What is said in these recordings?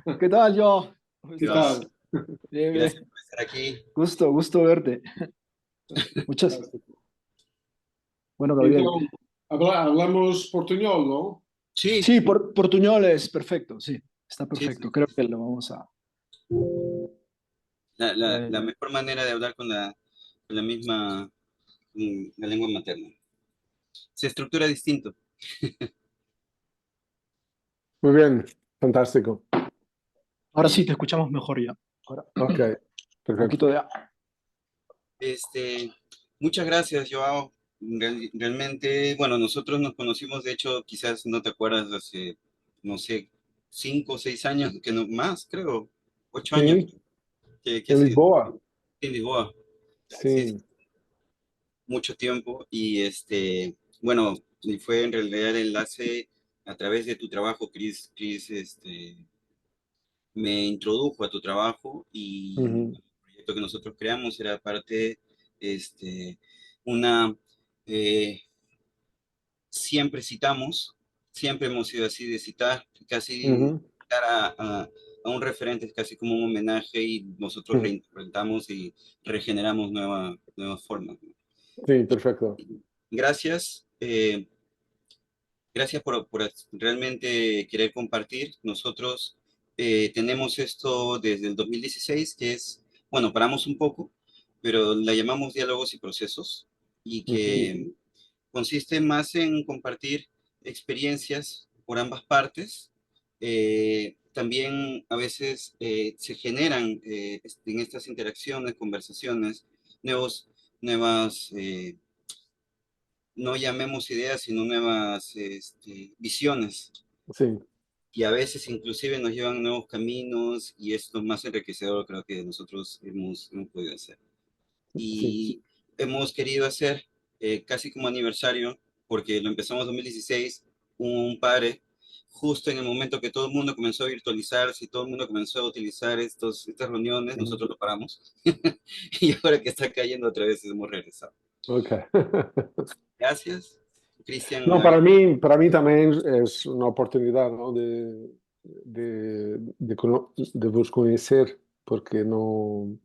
¿Qué tal, Joao? ¿Cómo ¿Qué estás? tal? Bien, Gracias bien. por estar aquí. Gusto verte. Muchas. Fantástico. Bueno, Gabriel. Então, hablamos portuñol, ¿no? Sí, Sí, Portuñol es perfecto, sí. Está sí, perfecto. sí. Creo que lo vamos a... La eh, mejor manera de hablar con la misma la lengua materna. Se estructura distinto. Muy bien, fantástico. ahora sí, te escuchamos mejor ya. Ahora, Ok, un poquito perfecto. de... Este, muchas gracias, Joao. Realmente, bueno, nosotros nos conocimos, de hecho, quizás no te acuerdas, hace, no sé, 5 o 6 años, que no más, creo, 8 años, Sí, que ha en sido Lisboa. en Lisboa. Sí, Sí. mucho tiempo y bueno, y fue en realidad el enlace a través de tu trabajo, Chris, me introdujo a tu trabajo y Ujú, el proyecto que nosotros creamos era parte, este, una, eh, siempre citamos, siempre hemos sido así de citar, casi ujú, citar a un referente, es casi como un homenaje y nosotros ujú. reinterpretamos y regeneramos nuevas formas, ¿no? Sí, perfecto. Gracias. Gracias por realmente querer compartir. Nosotros tenemos esto desde el 2016, que es, bueno, paramos un poco, pero la llamamos diálogos y procesos, y Ujú, que consiste más en compartir experiencias por ambas partes. También a veces se generan en estas interacciones, conversaciones, nuevos, nuevas no llamemos ideas, sino nuevas visiones. sí, Y a veces inclusive nos llevan nuevos caminos y esto es más enriquecedor creo que nosotros hemos podido hacer. sí. Y hemos querido hacer casi como aniversario, porque lo empezamos en 2016, un padre, justo en el momento que todo el mundo comenzó a virtualizarse y todo el mundo comenzó a utilizar estas reuniones, Ujú. nosotros lo paramos. Y ahora que está cayendo otra vez hemos regresado. Ok. Gracias, Cristian. No, para mí también es una oportunidad, ¿no? De vos conocer, porque no,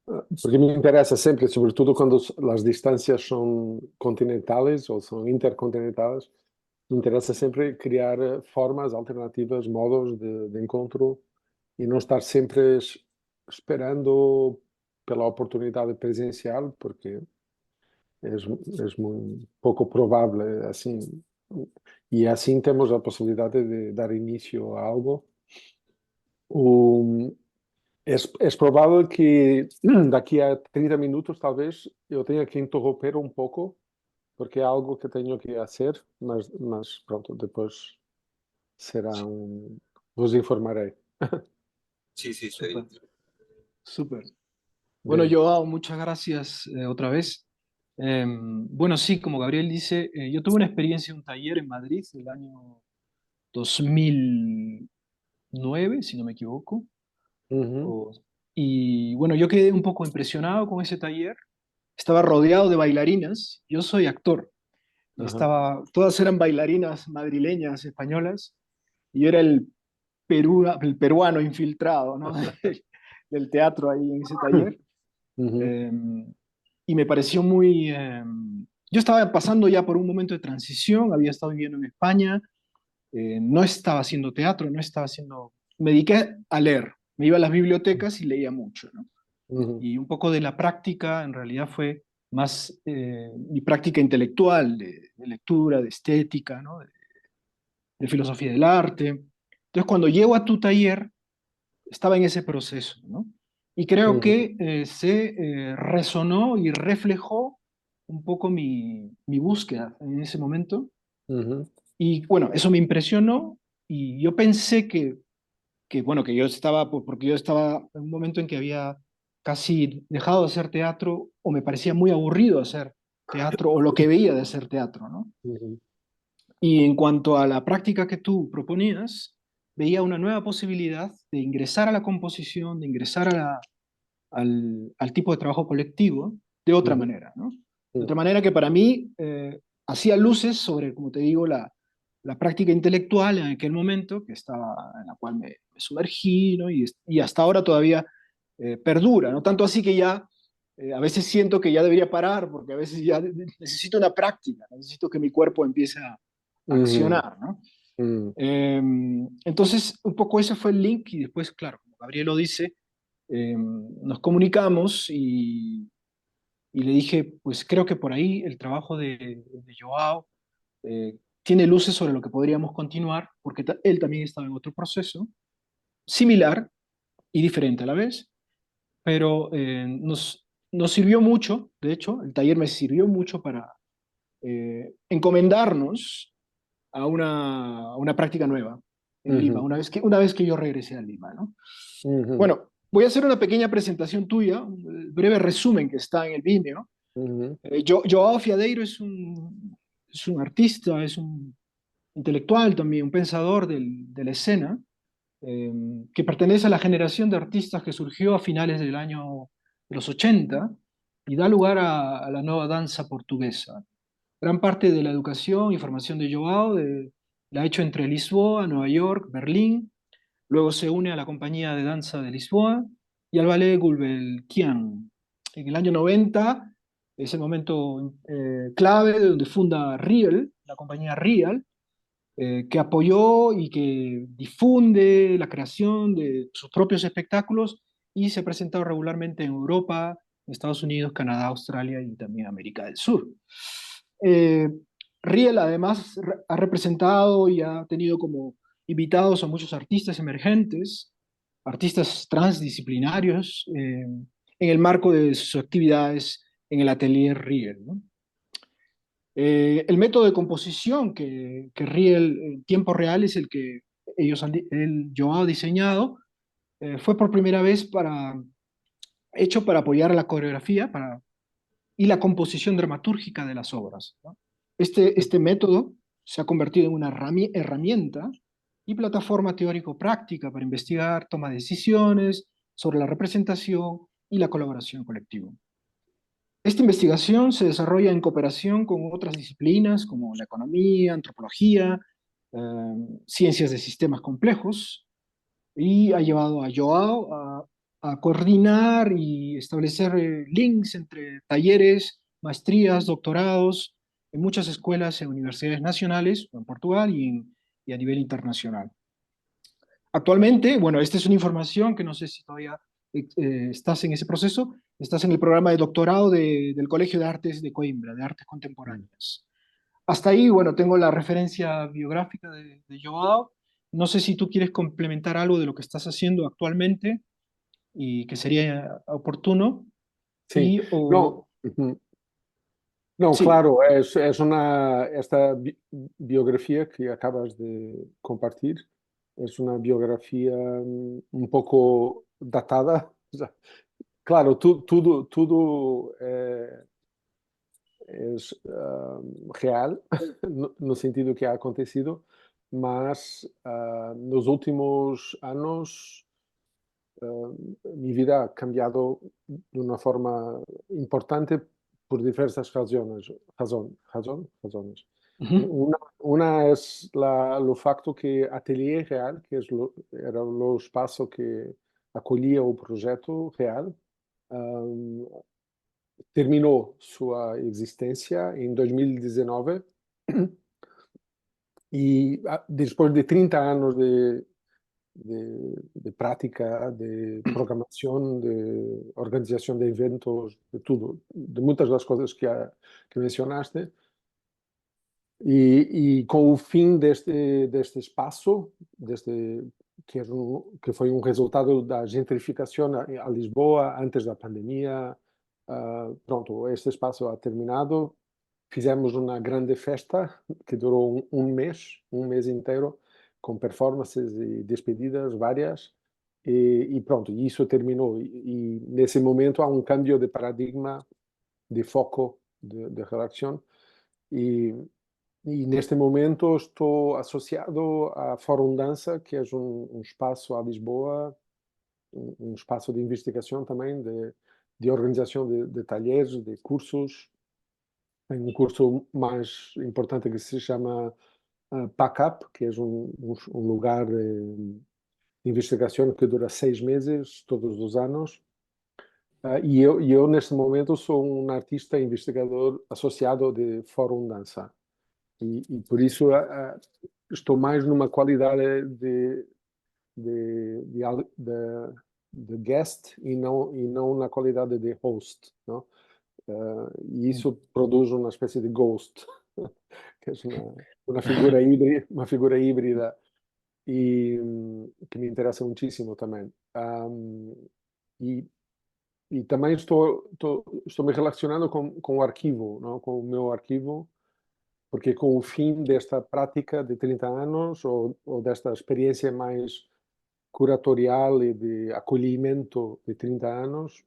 porque me interesa siempre, sobre todo cuando las distancias son continentales o son intercontinentales, me interesa sempre criar formas alternativas, modos de encontro e não estar sempre esperando pela oportunidade presencial, porque é muito pouco provável assim. E assim temos a possibilidade de dar início a algo. O, é provável que daqui a 30 minutos, talvez, eu tenha que interromper um pouco, porque é algo que tenho que fazer, mas pronto, depois será un... Vos informaré. Sí, sí, está Súper, bien. súper. Bueno, Bien. Joao, muchas gracias otra vez. Bueno, sí, como Gabriel dice, yo tuve una experiencia en un taller en Madrid el año 2009, si no me equivoco. Ujú, O- y bueno, yo quedé un poco impresionado con ese taller. Estaba rodeado de bailarinas. Yo soy actor. Y ajá. todas eran bailarinas madrileñas, españolas. Y yo era el peruano infiltrado, ¿no? Del teatro ahí en ese taller. Ujú, Eh, y me pareció yo estaba pasando ya por un momento de transición, había estado viviendo en España, no estaba haciendo teatro, no estaba haciendo... Me dediqué a leer, me iba a las bibliotecas y leía mucho, ¿no? ujú, Y un poco de la práctica en realidad fue más mi práctica intelectual, de lectura, de estética, ¿no? De filosofía del arte. Entonces, cuando llego a tu taller, estaba en ese proceso, ¿no? Y creo ujú, que se resonó y reflejó un poco mi búsqueda en ese momento. ujú, Y bueno, eso me impresionó y yo pensé bueno, que yo estaba, porque yo estaba en un momento en que había casi dejado de hacer teatro o me parecía muy aburrido hacer teatro o lo que veía de hacer teatro, ¿no? ujú, Y en cuanto a la práctica que tú proponías, veía una nueva posibilidad de ingresar a la composición, de ingresar al tipo de trabajo colectivo de otra manera, ¿no? De otra ujú, manera que para mí hacía luces sobre, como te digo, la práctica intelectual en aquel momento, en la cual me sumergí, ¿no? Y hasta ahora todavía perdura, ¿no? Tanto así que ya a veces siento que ya debería parar, porque a veces ya necesito una práctica, necesito que mi cuerpo empiece a Uhum, accionar, ¿no? uhum, Entonces, un poco ese fue el link y después, claro, como Gabriel lo dice, nos comunicamos y le dije, pues creo que por ahí el trabajo de Joao tiene luces sobre lo que podríamos continuar, porque él también estaba en otro proceso similar y diferente a la vez, pero nos sirvió mucho, de hecho, el taller me sirvió mucho para encomendarnos a una práctica nueva en Lima, uhum, una vez que yo regresé a Lima, ¿no? uhum, Bueno, voy a hacer una pequeña presentación tuya, un breve resumen que está en el Vimeo. uhum, Joao Fiadeiro es un artista, es un intelectual también, un pensador de la escena, eh, que pertenece a la generación de artistas que surgió a finales del año de los 80 y da lugar a la nueva danza portuguesa. Gran parte de la educación y formación de Joao la ha hecho entre Lisboa, Nueva York, Berlín. Luego se une a la compañía de danza de Lisboa y al ballet Gulbenkian. En el año 90 es el momento clave de donde funda Riel, la compañía Riel, que apoyó y que difunde la creación de sus propios espectáculos y se ha presentado regularmente en Europa, Estados Unidos, Canadá, Australia y también América del Sur. Eh, Riel además ha representado y ha tenido como invitados a muchos artistas emergentes, artistas transdisciplinarios, en el marco de sus actividades en el Atelier Riel, ¿no? El método de composición que Riel en tiempo real es el que Joao ha diseñado, fue por primera vez hecho para apoyar la coreografía y la composición dramatúrgica de las obras, ¿no? Este método se ha convertido en una herramienta y plataforma teórico-práctica para investigar, toma de decisiones sobre la representación y la colaboración colectiva. Esta investigación se desarrolla en cooperación con otras disciplinas como la economía, antropología, eh, ciencias de sistemas complejos, y ha llevado a Joao a coordinar y establecer links entre talleres, maestrías, doctorados en muchas escuelas e universidades nacionales en Portugal y a nivel internacional. Actualmente, bueno, esta es una información que no sé si todavía estás en ese proceso, estás en el programa de doctorado del Colegio de Artes de Coimbra, de Artes uhum. Contemporáneas. Hasta ahí, bueno, tengo la referencia biográfica de Joao. No sé si tú quieres complementar algo de lo que estás haciendo actualmente y que sería oportuno. Sim, não, uhum. Não, Sí. claro, esta biografía que acabas de compartir es una biografía un poco datada. Claro, tudo es real, no sentido que ha acontecido, mas nos últimos años mi vida ha cambiado de una forma importante por diversas razones. Ujú, Una es lo facto que Atelier Real, que era o espaço que acolhia o projeto Real, um, terminou sua existência em 2019 e depois de 30 anos de prática, de programação, de organização de eventos, de tudo, de muitas das coisas que mencionaste. E com o fim deste espaço, que foi um resultado da gentrificação a Lisboa antes da pandemia, pronto, este espaço ha terminado. Fizemos uma grande festa que durou um mês inteiro, com performances e despedidas várias. E pronto, isso terminou. E nesse momento há um cambio de paradigma, de foco, de relação. E neste momento estou associado à Fórum Dança, que é um espaço a Lisboa, um espaço de investigação também, de organização de talheres, de cursos. Tem um curso mais importante que se chama PACAP, que es un lugar de investigación que dura 6 meses todos los años. E eu, neste momento, sou um artista investigador associado de Fórum Dança. E por isso estou mais numa qualidade de guest e não na qualidade de host, não? E isso produz uma espécie de ghost, que é uma figura híbrida e que me interessa muitíssimo também. E também estou me relacionando com o arquivo, não? Com o meu arquivo, porque com o fim desta prática de 30 anos ou desta experiência mais curatorial e de acolhimento de 30 anos,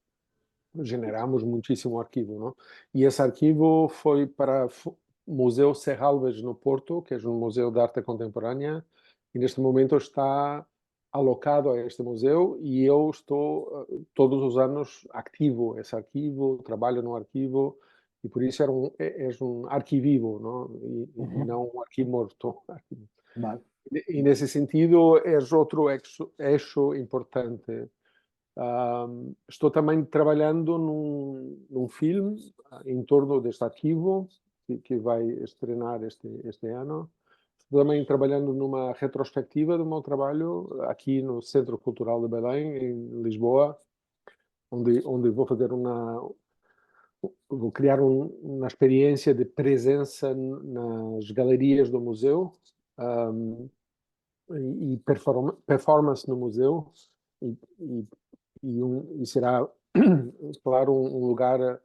generamos muitíssimo arquivo, não? E esse arquivo foi para o Museu Serralves no Porto, que é um museu de arte contemporânea, e neste momento está alocado a este museu e eu estou todos os anos ativo esse arquivo, trabalho no arquivo e por isso é um arquivivo, não? E não um arquivo morto. Vale. E nesse sentido é outro eixo importante. Estou também trabalhando num filme em torno deste arquivo que vai estrear este ano. Estou também trabalhando numa retrospectiva do meu trabalho aqui no Centro Cultural de Belém, em Lisboa, onde vou fazer vou criar uma experiência de presença nas galerias do museu e performance no museu e será, claro, um lugar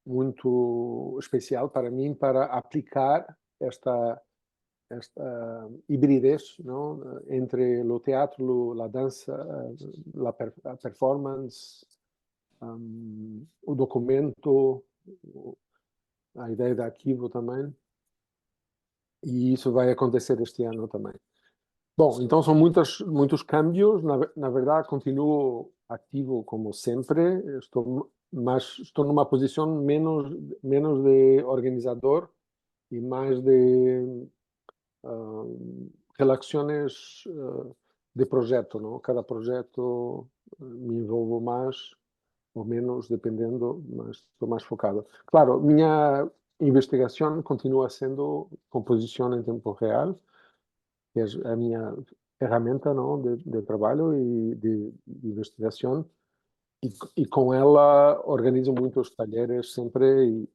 muito especial para mim para aplicar esta hibridez, não? Entre o teatro, a dança, a performance, o documento, a ideia de arquivo também. E isso vai acontecer este ano também. Bom, então são muitos cambios. Na verdade, continuo ativo como sempre. Estou numa posição menos de organizador e mais de relações de projeto, não? Cada projeto me envolvo mais ou menos, dependendo, mas estou mais focado. Claro, minha investigação continua sendo composição em tempo real, que é a minha ferramenta, não, de trabalho e de investigação. E com ela organizo muitos talheres sempre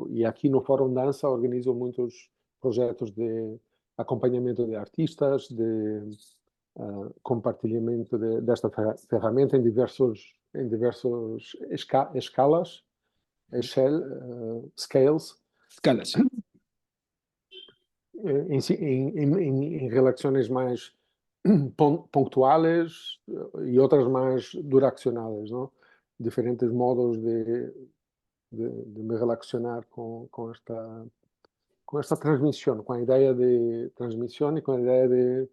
e aqui no Fórum Dança organizo muitos projetos de acompanhamento de artistas, de compartilhamento desta ferramenta em diversas escalas, scales, em relações mais pontuais e outras mais duracionais, não? Diferentes modos de me relacionar com esta transmissão, com a ideia de transmissão e com a ideia de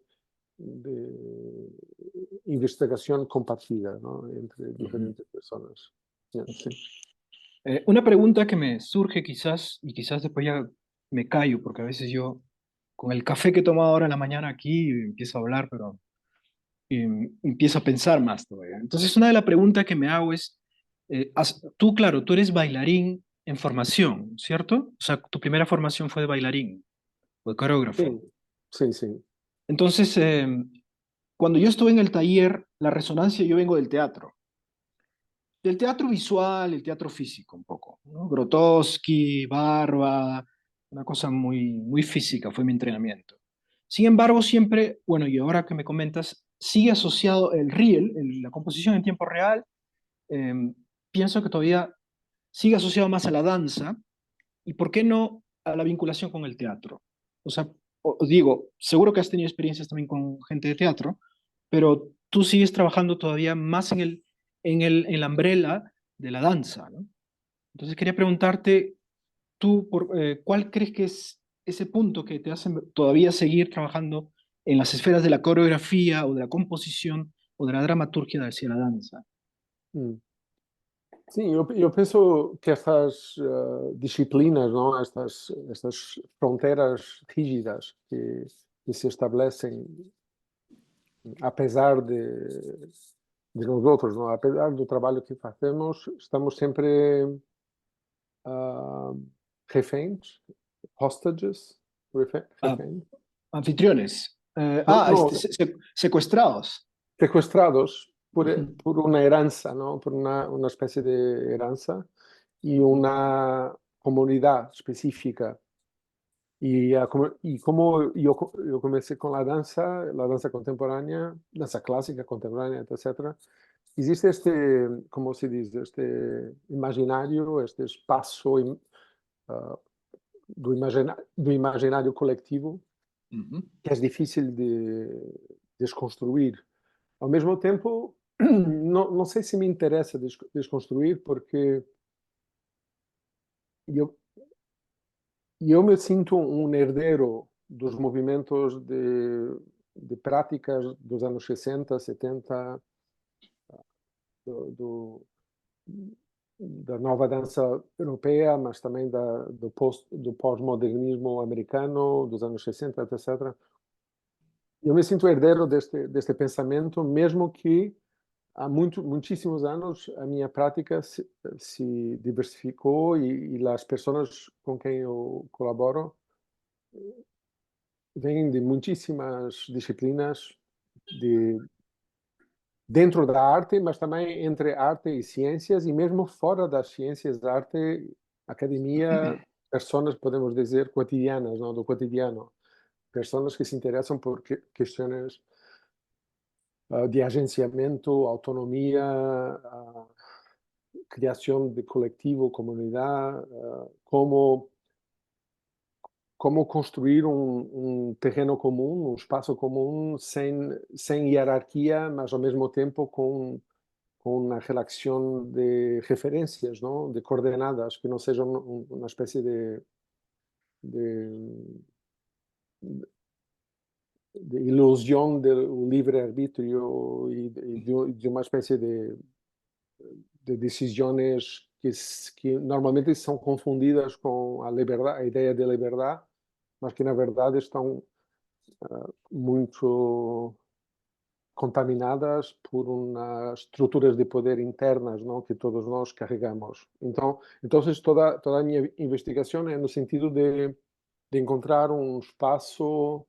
investigación compartida, ¿no? Entre diferentes personas. Sí. Una pregunta que me surge quizás, y quizás después ya me callo, porque a veces yo, con el café que he tomado ahora en la mañana aquí, empiezo a hablar, pero empiezo a pensar más todavía. Entonces, una de las preguntas que me hago es, tú, claro, tú eres bailarín en formación, ¿cierto? O sea, tu primera formación fue de bailarín o de coreógrafo. Sí. Entonces, cuando yo estuve en el taller, la resonancia, yo vengo del teatro visual, el teatro físico un poco, ¿no? Grotowski, Barba, una cosa muy, muy física fue mi entrenamiento. Sin embargo, siempre, bueno, y ahora que me comentas, sigue asociado el reel, la composición en tiempo real, pienso que todavía sigue asociado más a la danza, y por qué no a la vinculación con el teatro. O sea, digo, seguro que has tenido experiencias también con gente de teatro, pero tú sigues trabajando todavía más en la umbrella de la danza, ¿no? Entonces quería preguntarte, tú, ¿cuál crees que es ese punto que te hace todavía seguir trabajando en las esferas de la coreografía o de la composición o de la dramaturgia hacia la danza? Sim, eu penso que estas disciplinas, não, estas fronteiras rígidas que se estabelecem, apesar de nós outros, não, apesar do trabalho que fazemos, estamos sempre ah, reféns, hostages, Ah, reféns, anfitriones. no, no, Secuestrados. secuestrados Ujú. por una heranza, ¿no? Por una especie de heranza y una comunidad específica. Y como yo comencé con la danza contemporánea, danza clásica, contemporánea, etcétera, existe este, como se dice, este imaginario, este espaço do imaginário coletivo Ujú. que é difícil de desconstruir. Ao mesmo tempo, não sei se me interessa desconstruir, porque eu, eu me sinto um herdeiro dos movimentos de práticas dos anos 60, 70, do, do, da nova dança europeia, mas também do pós-modernismo americano dos anos 60, etc. Eu me sinto herdeiro deste pensamento, mesmo que há muitíssimos anos a minha prática se diversificou e as pessoas com quem eu colaboro vêm de muitíssimas disciplinas dentro da arte, mas também entre arte e ciências, e mesmo fora das ciências, arte, academia, pessoas, podemos dizer, cotidianas, não, do cotidiano. Pessoas que se interessam por questões de agenciamento, autonomia, criação de coletivo, comunidade, como construir um terreno comum, um espaço comum, sem hierarquia, mas ao mesmo tempo com uma relação de referências, não? De coordenadas, que não sejam uma espécie de, de ilusão do livre-arbítrio e de uma espécie de decisões que normalmente são confundidas com a liberdade, a ideia de liberdade, mas que na verdade estão muito contaminadas por umas estruturas de poder internas, não, que todos nós carregamos. Então toda a minha investigação é no sentido de encontrar um espaço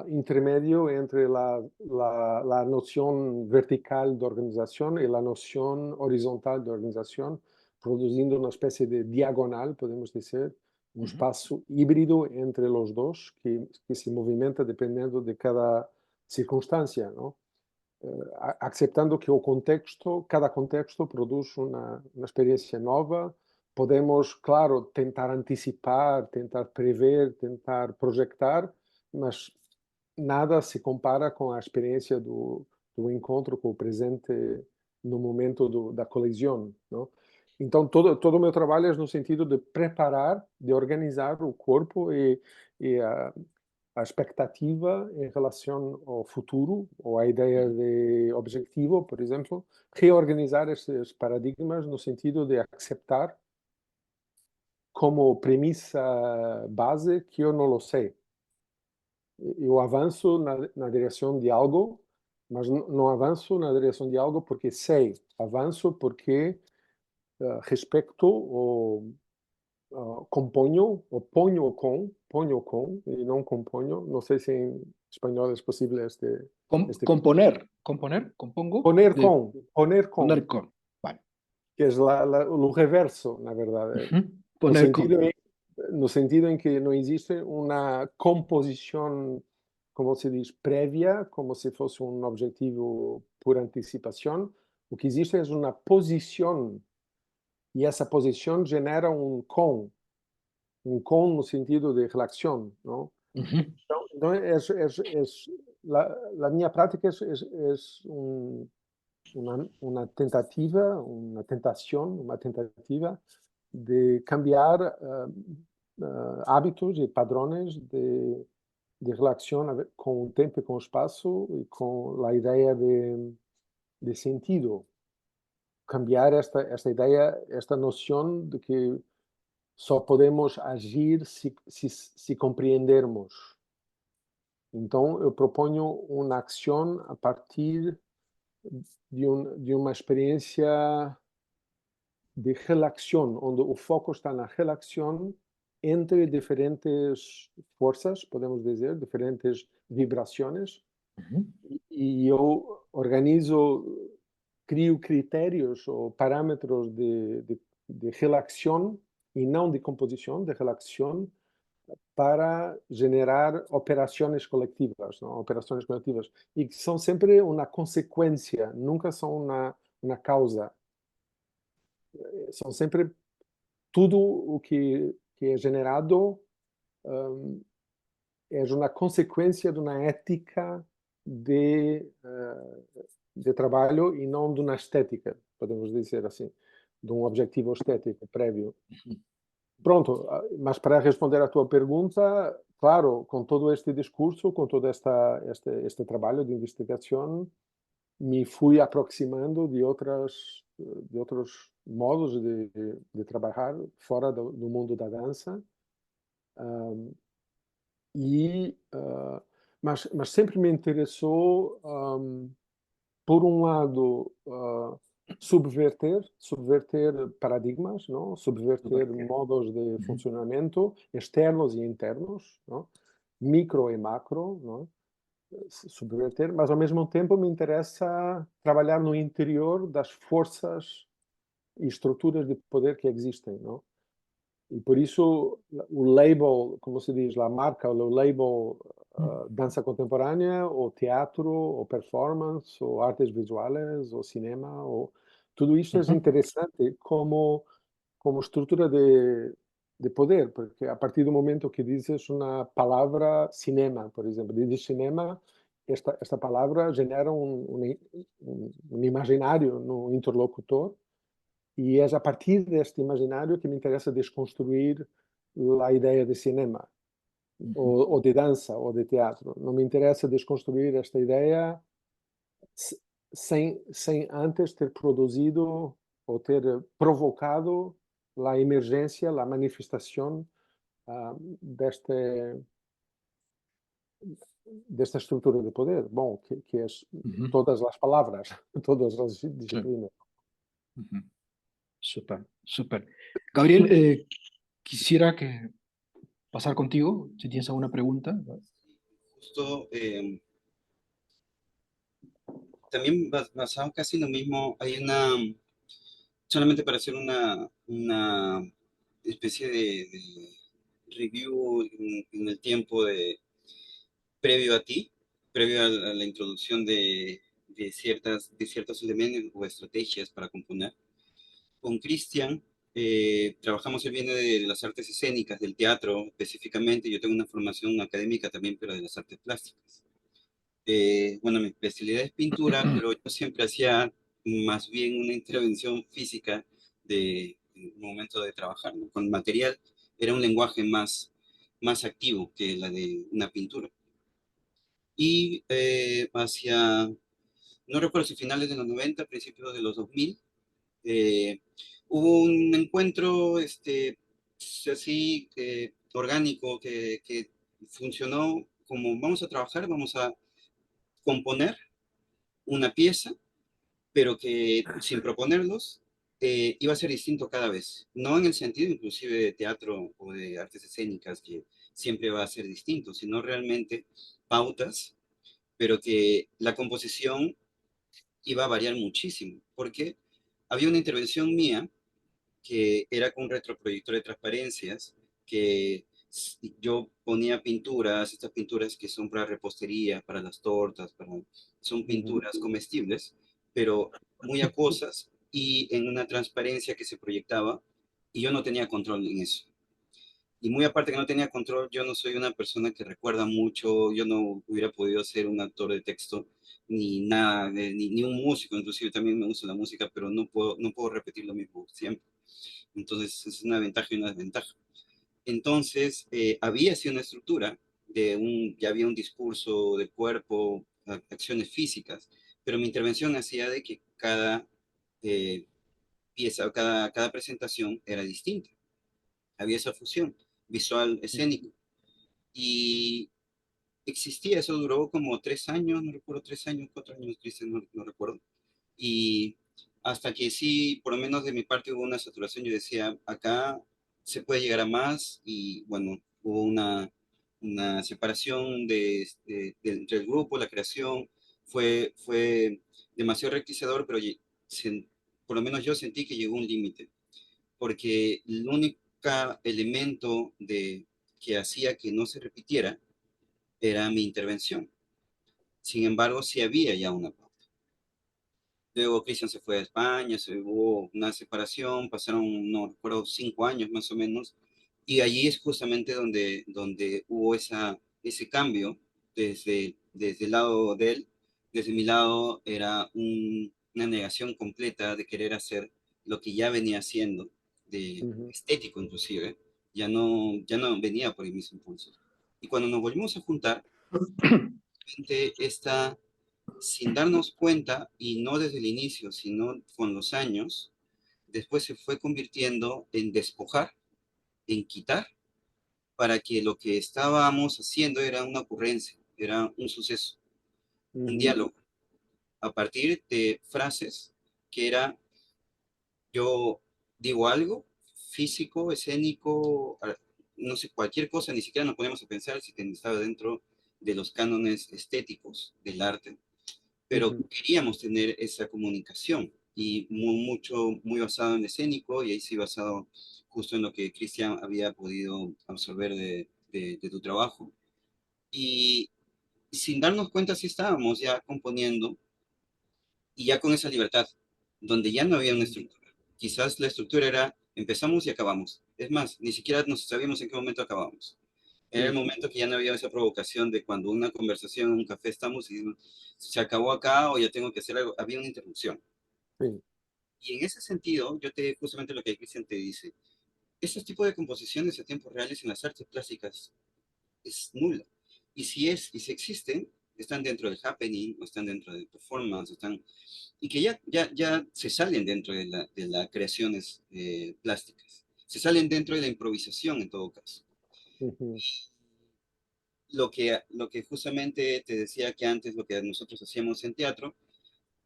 intermedio entre la noción vertical de organización y la noción horizontal de organización, produciendo una especie de diagonal, podemos decir, un espacio híbrido entre los dos que se movimenta dependiendo de cada circunstancia, ¿no? Aceptando que cada contexto produce una experiencia nueva. Podemos, claro, tentar anticipar, tentar prever, tentar proyectar, mas nada se compara com a experiência do encontro com o presente no momento da colisão, não? Então todo o meu trabalho é no sentido de preparar, de organizar o corpo e a expectativa em relação ao futuro ou à ideia de objetivo, por exemplo, reorganizar esses paradigmas no sentido de aceitar como premissa base que eu não lo sei. Eu avanço na direção de algo, mas não avanço na direção de algo porque sei. Avanço porque respeito ou componho, ou ponho com, e não componho. Não sei se em espanhol é possível Componer, compongo, poner com, poner con. Vale. que é o reverso, na verdade. No Poner con. no sentido em que não existe uma composição, como se diz, prévia, como se fosse um objetivo por antecipação. O que existe é uma posição, e essa posição gera um com no sentido de relação, não? Então a minha prática é uma tentativa, uma tentativa de cambiar hábitos e padrões de relação com o tempo e com o espaço e com a ideia de sentido. cambiar esta idea, esta noción de que só podemos agir se compreendermos. Então, eu proponho uma ação a partir de uma experiência de relação, onde o foco está na relação entre diferentes forças, podemos dizer, diferentes vibrações, e eu organizo, crio critérios ou parâmetros de relação e não de composição, de relação, para generar operações coletivas, não? Operações coletivas, e que são sempre uma consequência, nunca são uma causa. São sempre tudo o que é generado é uma consequência de uma ética de trabalho e não de uma estética, podemos dizer assim, de um objetivo estético prévio. Pronto, mas para responder à tua pergunta, claro, com todo este discurso, com todo este trabalho de investigação, me fui aproximando de outros modos de trabalhar fora do mundo da dança. Mas sempre me interessou, por um lado, subverter paradigmas, não? Subverter modos de funcionamento externos e internos, não? Micro e macro, não? Subverter, mas ao mesmo tempo me interessa trabalhar no interior das forças e estruturas de poder que existem, não? E por isso o label, como se diz, a marca, o label dança contemporânea, ou teatro, ou performance, ou artes visuais, ou cinema, ou tudo isso é interessante como estrutura de poder, porque a partir do momento que dizes uma palavra cinema, por exemplo, dizes cinema, esta palavra genera um imaginário no interlocutor, e é a partir deste imaginário que me interessa desconstruir a ideia de cinema, ou de dança, ou de teatro. Não me interessa desconstruir esta ideia sem antes ter produzido ou ter provocado a emergência, a manifestação desta estrutura de poder. Bom, que é todas as palavras, todas as disciplinas. Súper, súper. Gabriel, quisiera pasar contigo, si tienes alguna pregunta. Justo, también basado casi en lo mismo, hay solamente para hacer una especie de review en el tiempo previo a ti, previo a la introducción de ciertos elementos o estrategias para componer. Con Cristian trabajamos, él viene de las artes escénicas, del teatro específicamente. Yo tengo una formación académica también, pero de las artes plásticas. Bueno, mi especialidad es pintura, pero yo siempre hacía más bien una intervención física de momento de trabajar, ¿no? Con material era un lenguaje más activo que la de una pintura. Y no recuerdo si finales de los 90, principios de los 2000, hubo un encuentro así orgánico que funcionó como vamos a trabajar, vamos a componer una pieza, pero que sin proponerlos iba a ser distinto cada vez. No en el sentido inclusive de teatro o de artes escénicas, que siempre va a ser distinto, sino realmente pautas, pero que la composición iba a variar muchísimo, porque había una intervención mía que era con un retroproyector de transparencias, que yo ponía pinturas, estas pinturas que son para repostería, para las tortas, son pinturas comestibles, pero muy acuosas y en una transparencia que se proyectaba, y yo no tenía control en eso. Y muy aparte que no tenía control, yo no soy una persona que recuerda mucho, yo no hubiera podido ser un actor de texto, ni nada, ni un músico, inclusive también me gusta la música, pero no puedo repetir lo mismo siempre. Entonces es una ventaja y una desventaja. Entonces había así una estructura, ya había un discurso de cuerpo, acciones físicas, pero mi intervención hacía de que cada pieza, cada presentación era distinta. Había esa fusión visual, escénico. Y existía, eso duró como 3 años, no recuerdo, 3 años, 4 años, Cristian, no recuerdo. Y hasta que sí, por lo menos de mi parte hubo una saturación, yo decía, acá se puede llegar a más y bueno, hubo una separación entre el grupo, la creación, fue demasiado requisitador, pero por lo menos yo sentí que llegó un límite, porque el único elemento que hacía que no se repitiera era mi intervención. Sin embargo, sí había ya una pauta. Luego Cristian se fue a España, se hubo una separación, pasaron, no recuerdo, 5 años más o menos, y allí es justamente donde hubo ese cambio desde el lado de él. Desde mi lado era una negación completa de querer hacer lo que ya venía haciendo, de Uhum, estético inclusive, ya no venía por mis impulsos. Y cuando nos volvimos a juntar, esta sin darnos cuenta, y no desde el inicio, sino con los años, después se fue convirtiendo en despojar, en quitar, para que lo que estábamos haciendo era una ocurrencia, era un suceso, un uhum, diálogo, a partir de frases que era yo digo algo físico, escénico, no sé, cualquier cosa, ni siquiera nos poníamos a pensar si estaba dentro de los cánones estéticos del arte, pero uhum, queríamos tener esa comunicación y muy basado en escénico y ahí sí basado justo en lo que Cristian había podido absorber de tu trabajo. Y sin darnos cuenta sí estábamos ya componiendo y ya con esa libertad, donde ya no había una estructura. Quizás la estructura era empezamos y acabamos. Es más, ni siquiera nos sabíamos en qué momento acabamos. Era el sim, momento que ya no había esa provocación de cuando una conversación en un café estamos y se acabó acá o ya tengo que hacer algo. Había una interrupción. sim. Y en ese sentido, justamente lo que Cristian te dice, ese tipo de composiciones a tiempos reales en las artes plásticas es nula. Y si existen, están dentro del happening, o están dentro del performance, y que ya se salen dentro de las creaciones plásticas. Se salen dentro de la improvisación en todo caso. Uhum, Lo que justamente te decía que antes, lo que nosotros hacíamos en teatro,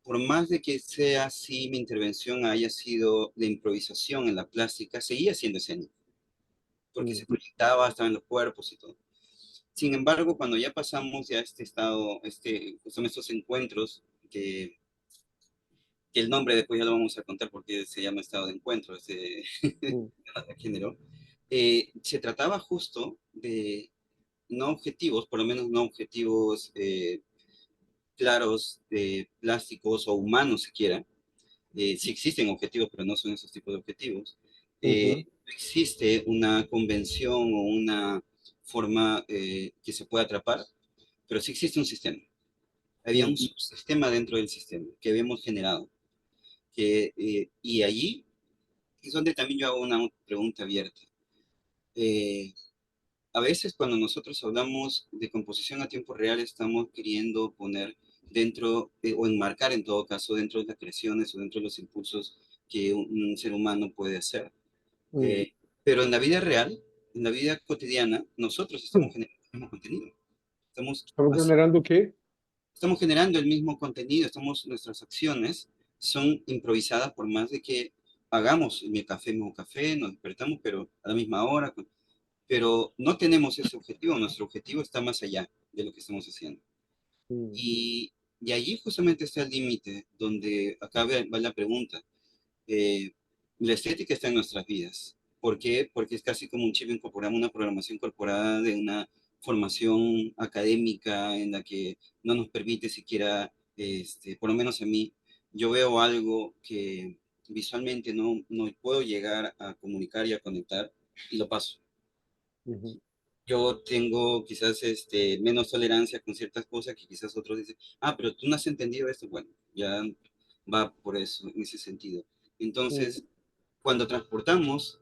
por más de que sea así, mi intervención haya sido de improvisación en la plástica, seguía siendo escénico, porque se uhum, proyectaba, estaba en los cuerpos y todo. Sin embargo, cuando ya pasamos ya a este estado, justamente estos encuentros, que el nombre después ya lo vamos a contar porque se llama estado de encuentro, uhum, género, se trataba justo de no objetivos, por lo menos no objetivos claros, plásticos o humanos siquiera. Sí existen objetivos, pero no son esos tipos de objetivos. uhum, Existe una convención o una forma que se puede atrapar, pero sí existe un sistema. Había un sim. subsistema dentro del sistema que habíamos generado. Y allí es donde también yo hago una pregunta abierta. Eh, a veces cuando nosotros hablamos de composición a tiempo real, estamos queriendo poner dentro, o enmarcar en todo caso, dentro de las creaciones o dentro de los impulsos que un ser humano puede hacer. Uhum. Eh, pero en la vida real, en la vida cotidiana, nosotros estamos generando el mismo contenido. Estamos, Estamos generando o quê? estamos generando el mismo contenido, nuestras acciones son improvisadas por más de que hagamos mi café, mismo café, nos despertamos, pero a la misma hora, pero no tenemos ese objetivo, nuestro objetivo está más allá de lo que estamos haciendo. Uhum, Y allí justamente está el límite, donde acá va la pregunta. Eh, la estética está en nuestras vidas. ¿Por qué? Porque es casi como un chip incorporado, una programación incorporada de una formación académica en la que no nos permite siquiera, por lo menos a mí, yo veo algo que visualmente no puedo llegar a comunicar y a conectar y lo paso. uhum, Yo tengo quizás menos tolerancia con ciertas cosas que quizás otros dicen, pero tú no has entendido esto. Bueno, ya va por eso, en ese sentido. uhum, Entonces, cuando transportamos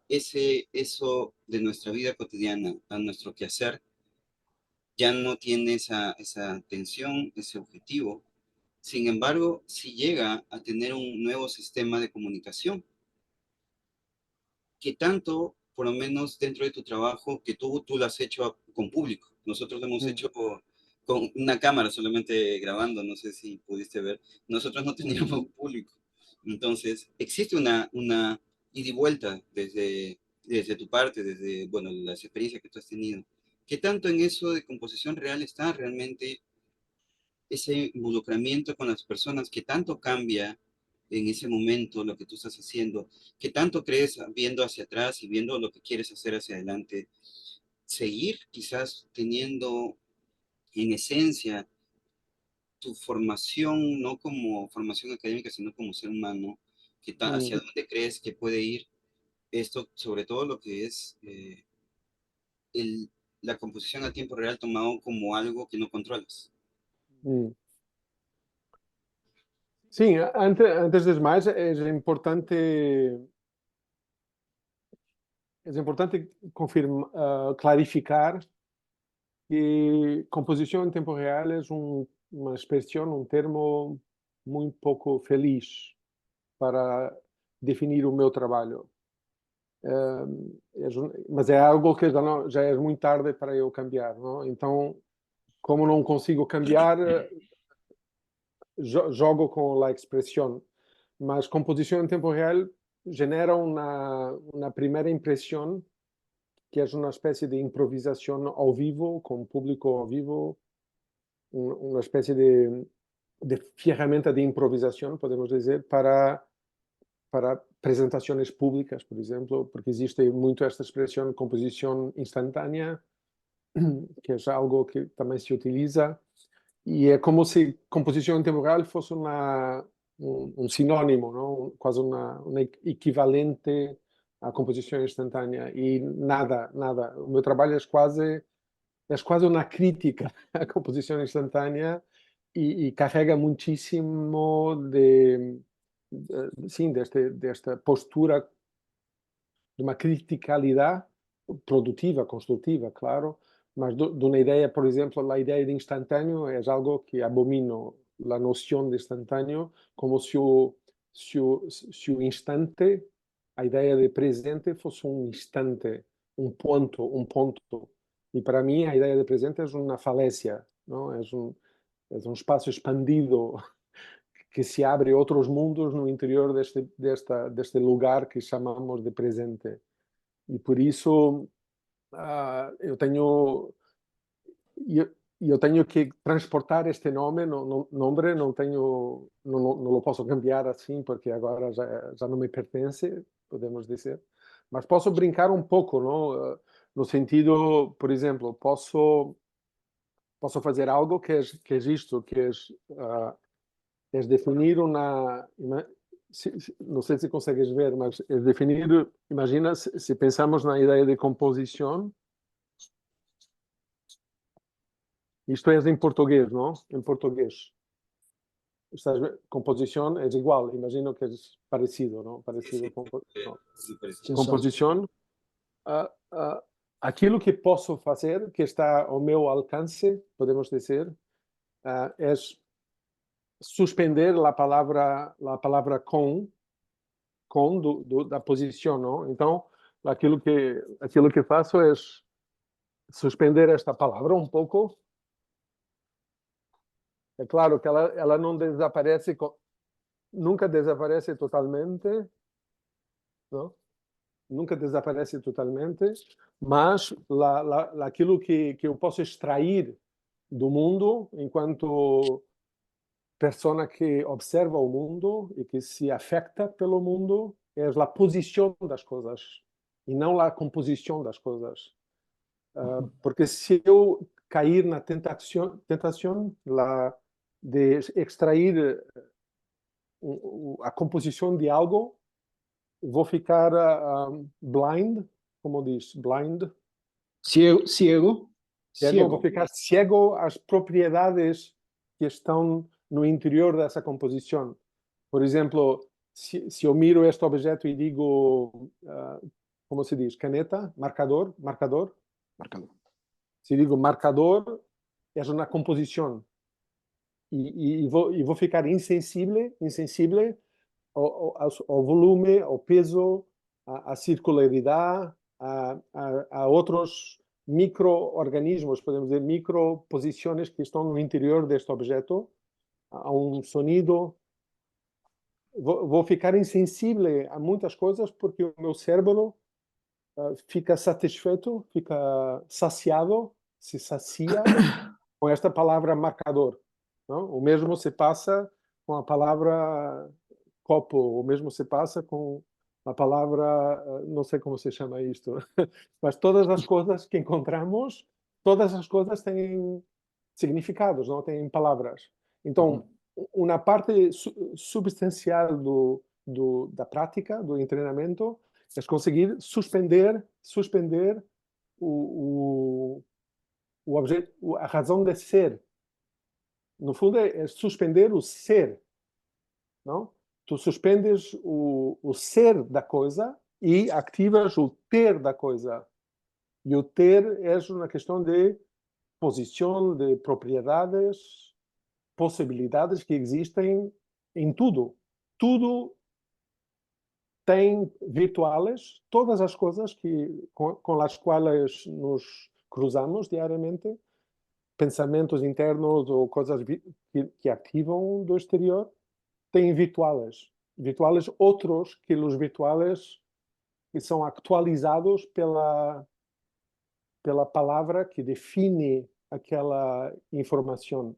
eso de nuestra vida cotidiana a nuestro quehacer, ya no tiene esa tensión, ese objetivo, Sin embargo, si llega a tener un nuevo sistema de comunicación, que tanto, por lo menos dentro de tu trabajo, que tú lo has hecho con público. Nosotros lo hemos Mm, hecho con una cámara solamente grabando, no sé si pudiste ver. Nosotros no mm, teníamos público. Entonces, existe una ida y vuelta desde tu parte, desde, bueno, las experiencias que tú has tenido. ¿Qué tanto en eso de composición real está realmente ese involucramiento con las personas que tanto cambia en ese momento lo que tú estás haciendo, que tanto crees viendo hacia atrás y viendo lo que quieres hacer hacia adelante, seguir quizás teniendo en esencia tu formación, no como formación académica, sino como ser humano, mm, hacia dónde crees que puede ir esto, sobre todo lo que es el, la composición a tiempo real tomado como algo que no controlas. mm. Sim, antes de mais, é importante clarificar que composição em tempo real é uma expressão, um termo muito pouco feliz para definir o meu trabalho. Mas é algo que já é muito tarde para eu cambiar, não? Então, como não consigo cambiar, jogo com a expressão. Mas composição em tempo real genera uma primeira impressão que é uma espécie de improvisação ao vivo, com público ao vivo, uma espécie de ferramenta de improvisação, podemos dizer, para apresentações públicas, por exemplo, porque existe muito esta expressão de composição instantânea, que é algo que também se utiliza, e é como se composição em tempo real fosse um sinônimo, não? Quase uma equivalente à composição instantânea, e nada. O meu trabalho é quase uma crítica à composição instantânea e carrega muitíssimo sim, desta postura de uma criticalidade produtiva, construtiva, claro, mas de uma ideia, por exemplo, a ideia de instantâneo é algo que abomino, a noção de instantâneo, como se o instante, a ideia de presente fosse um instante, um ponto. E para mim a ideia de presente é uma falésia, não? É um espaço expandido que se abre outros mundos no interior deste lugar que chamamos de presente. E por isso eu tenho que transportar este nome, não tenho, não lo posso cambiar assim, porque agora já não me pertence, podemos dizer. Mas posso brincar um pouco, não? No sentido, por exemplo, posso fazer algo que é isto, que é definir não sei se consegues ver, mas é definir, imagina se pensamos na ideia de composição, isto é em português, não? Em português. Composição é igual, imagino que é parecido, não? Parecido com não. Sensato. Composição, aquilo que posso fazer, que está ao meu alcance, podemos dizer, é suspender a palavra com da posição, não? Então, aquilo que faço é suspender esta palavra um pouco. É claro que ela não desaparece, nunca desaparece totalmente, não? Nunca desaparece totalmente, mas aquilo que eu posso extrair do mundo enquanto pessoa que observa o mundo e que se afeta pelo mundo é a posição das coisas e não a composição das coisas. Porque se eu cair na tentação de extrair a composição de algo, vou ficar blind, como diz, blind. Ciego, Cego, vou ciego. ficar cego às propriedades que estão no interior dessa composição. Por exemplo, se eu miro este objeto e digo, como se diz, caneta, marcador. Marcador. Se digo marcador, é uma composição. e vou ficar insensível ao volume, ao peso, à circularidade, a outros micro-organismos, podemos dizer, micro-posições que estão no interior deste objeto, a um sonido. Vou ficar insensível a muitas coisas porque o meu cérebro fica satisfeito, fica saciado, se sacia com esta palavra marcador. Não? O mesmo se passa com a palavra copo, o mesmo se passa com a palavra, não sei como se chama isto, mas todas as coisas que encontramos, todas as coisas têm significados, não têm palavras. Então, uma parte substancial da prática, do treinamento, é conseguir suspender o objeto, a razão de ser. No fundo, é suspender o ser, não? Tu suspendes o ser da coisa e ativas o ter da coisa. E o ter é uma questão de posição, de propriedades, possibilidades que existem em tudo. Tudo tem virtuales, todas as coisas com as quais nos cruzamos diariamente, pensamentos internos ou coisas que ativam do exterior, têm virtuales. Virtuales outros que os virtuales que são atualizados pela palavra que define aquela informação.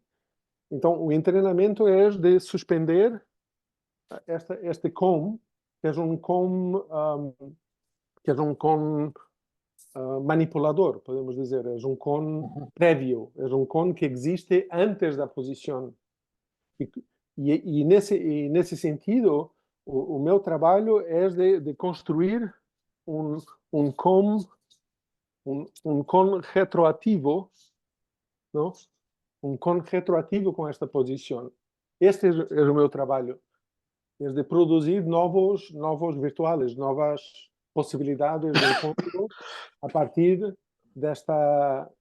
Então, o treinamento é de suspender este com, que é um com manipulador, podemos dizer, é um com prévio, é um com que existe antes da posição. E nesse sentido, o meu trabalho é de construir um com retroativo, não? Um com retroativo com esta posição. Este é o meu trabalho, é de produzir novos virtuales, novas possibilidades de encontro a partir desta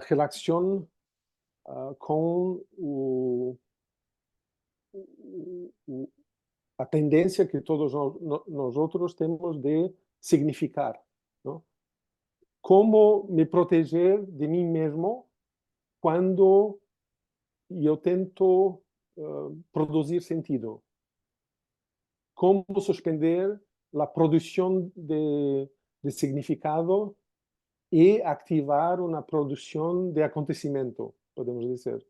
relação com a tendência que todos nós outros temos de significar, não? Como me proteger de mim mesmo quando eu tento produzir sentido? Como suspender a produção de significado e ativar uma produção de acontecimento, podemos dizer.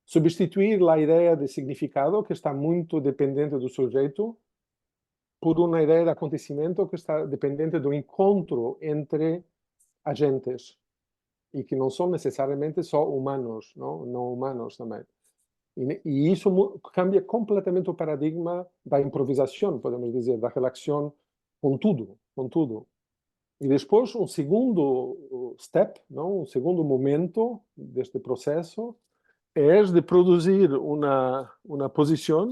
Substituir a ideia de significado, que está muito dependente do sujeito, por uma ideia de acontecimento que está dependente do encontro entre agentes e que não são necessariamente só humanos, não humanos também. E isso cambia completamente o paradigma da improvisação, podemos dizer, da relação com tudo, com tudo. E depois, um segundo step, não? Um segundo momento deste processo é de produzir uma posição,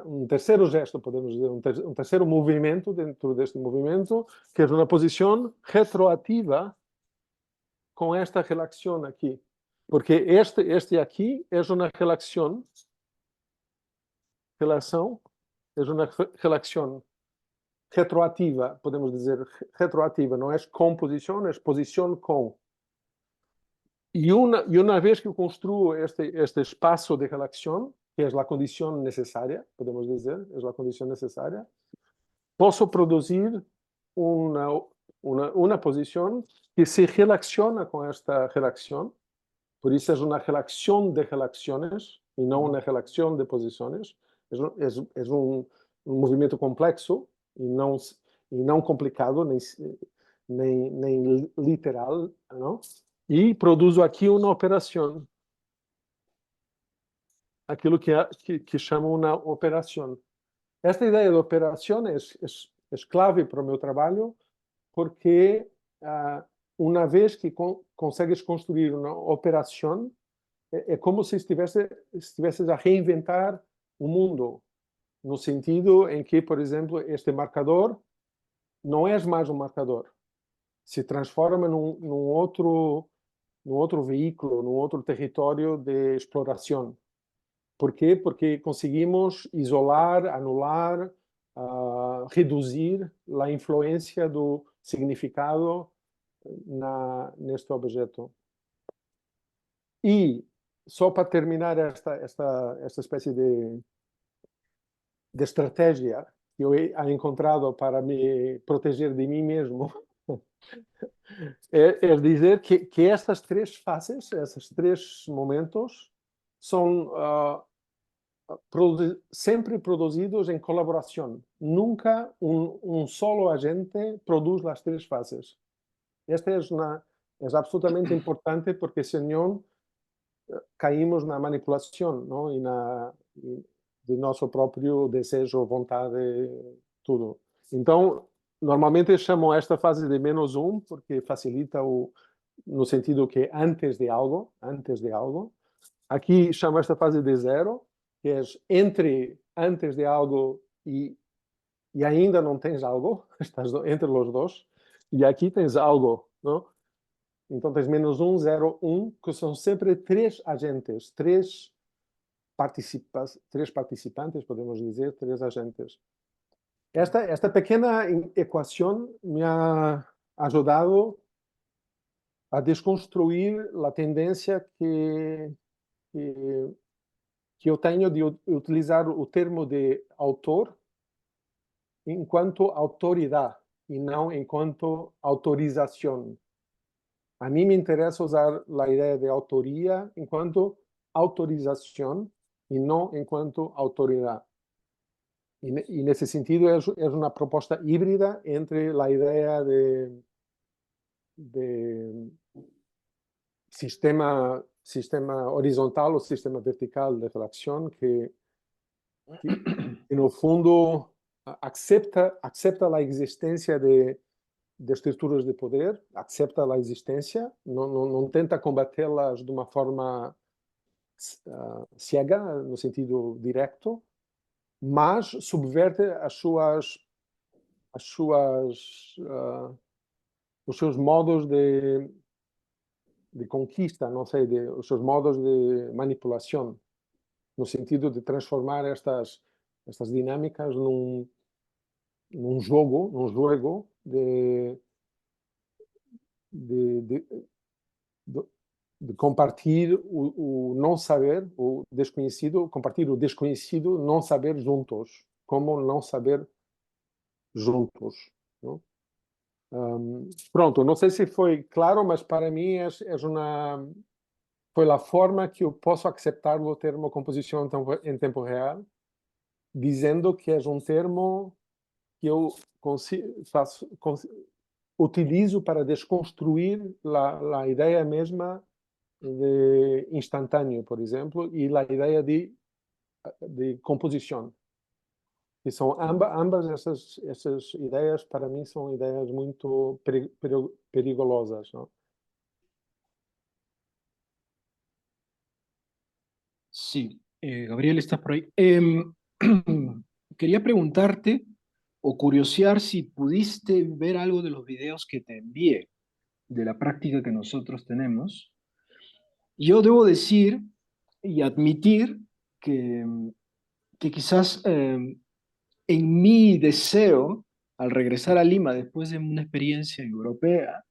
um terceiro gesto, podemos dizer, um terceiro movimento dentro deste movimento, que é uma posição retroativa com esta relação aqui. Porque este aqui é uma relação retroativa, podemos dizer, retroativa, não é composição, é posição com. E uma vez que eu construo este espaço de relação, que é a condição necessária, podemos dizer, é a condição necessária, posso produzir uma posição que se relaciona com esta relação. Por isso é uma relação de relações e não uma relação de posições. É um movimento complexo e não complicado, nem literal, não? E produzo aqui uma operação. Aquilo que chamo uma operação. Esta ideia de operação é clave para o meu trabalho, porque uma vez que consegues construir uma operação, é como se estivesses a reinventar o mundo, no sentido em que, por exemplo, este marcador não é mais um marcador. se transforma num outro veículo, num outro território de exploração. Por quê? Porque conseguimos isolar, anular, reduzir a influência do significado neste objeto. E, só para terminar esta espécie de estratégia que eu he encontrado para me proteger de mim mesmo, é dizer que estas três fases, esses três momentos, são sempre produzidos em colaboração. Nunca um solo agente produz as três fases. Esta é absolutamente importante porque senão caímos na manipulação, não? E de nosso próprio desejo, vontade, tudo. Então, normalmente chamam esta fase de -1 porque facilita no sentido que antes de algo. Aqui chamo esta fase de 0, que é antes de algo e ainda não tens algo, estás entre os dois, e aqui tens algo, não? Então tens -1, 0, 1, que são sempre três agentes, três participantes, podemos dizer, três agentes. Esta pequena equação me ha ajudado a desconstruir a tendência que eu tenho de utilizar o termo de autor enquanto autoridade e não enquanto autorização. A mim me interessa usar a ideia de autoria enquanto autorização e não enquanto autoridade. E nesse sentido é uma proposta híbrida entre a ideia de sistema horizontal ou sistema vertical de relação que no fundo acepta a existência de estruturas de poder, acepta a existência, não tenta combatê-las de uma forma cega, no sentido direto, mas subverte os seus modos de conquista, não sei, os seus modos de manipulação, no sentido de transformar estas dinâmicas num jogo de compartilhar o não saber, o desconhecido, compartilhar o desconhecido, não saber juntos, como não saber juntos, não? Pronto, não sei se foi claro, mas para mim foi a forma que eu posso aceitar o termo composição em tempo real, dizendo que é um termo que eu utilizo para desconstruir a ideia mesma de instantâneo, por exemplo, e a ideia de composição. E são ambas essas ideias, para mim, são ideias muito perigosas, não? Sí, Gabriel, estás por ahí. Quería preguntarte o curiosear si pudiste ver algo de los videos que te envié de la práctica que nosotros tenemos. Yo debo decir y admitir que quizás en mi deseo, al regresar a Lima después de una experiencia europea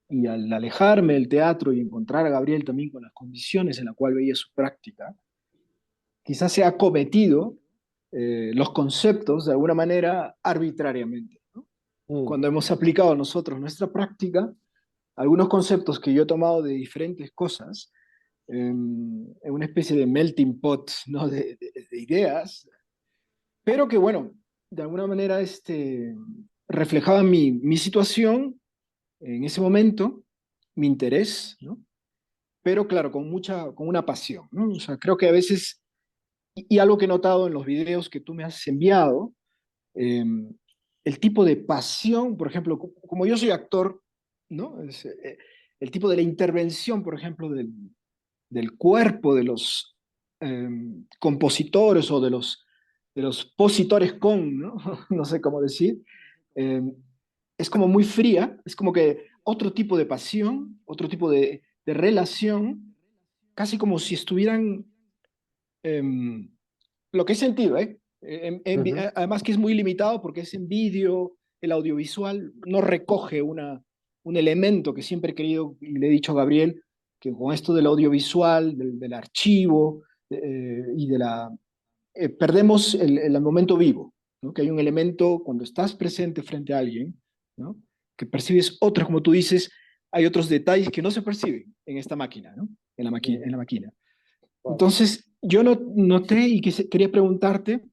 y al alejarme del teatro y encontrar a Gabriel también con las condiciones en las cuales veía su práctica, quizás se ha cometido los conceptos de alguna manera arbitrariamente, ¿no? Cuando hemos aplicado nosotros nuestra práctica, algunos conceptos que yo he tomado de diferentes cosas, en una especie de melting pot, ¿no? de ideas, pero que, bueno, de alguna manera reflejaban mi situación en ese momento, mi interés, ¿no? Pero claro, con una pasión, ¿no? O sea, creo que a veces, y algo que he notado en los videos que tú me has enviado, el tipo de pasión, por ejemplo, como yo soy actor, ¿no? El tipo de la intervención, por ejemplo, del cuerpo de los compositores o de los positores con, ¿no? No sé cómo decir, es como muy fría, es como que otro tipo de pasión, otro tipo de relación, casi como si estuvieran, em, lo que he sentido, ¿eh? Uhum, Además que es muy limitado porque es en vídeo, el audiovisual no recoge un elemento que siempre he querido y le he dicho a Gabriel, que con esto del audiovisual, del archivo y de la... perdemos el momento vivo, ¿no? Que hay un elemento cuando estás presente frente a alguien, ¿no? Que percibes otros, como tú dices, hay otros detalles que no se perciben en esta máquina, ¿no? En uhum, la máquina. claro. Entonces, yo no, noté y quería preguntarte,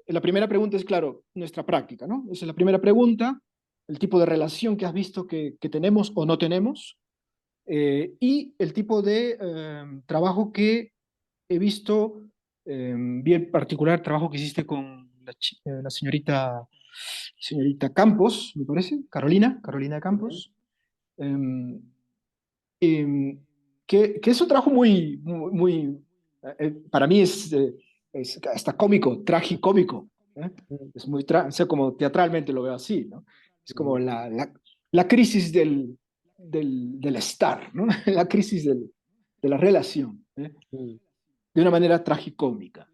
la primera pregunta es, claro, nuestra práctica, ¿no? Esa es la primera pregunta, el tipo de relación que has visto que tenemos o no tenemos, y el tipo de trabajo que he visto, bien particular, trabajo que hiciste con la señorita Campos, me parece, Carolina Uhum, Campos, eh, eh, que es un trabajo para mí es hasta cómico, tragicómico, ¿eh? uhum, Es muy, o sea, como teatralmente lo veo así, ¿no? Es como uhum, la crisis del estar, ¿no? La crisis de la relación, ¿eh? uhum, De una manera tragicómica.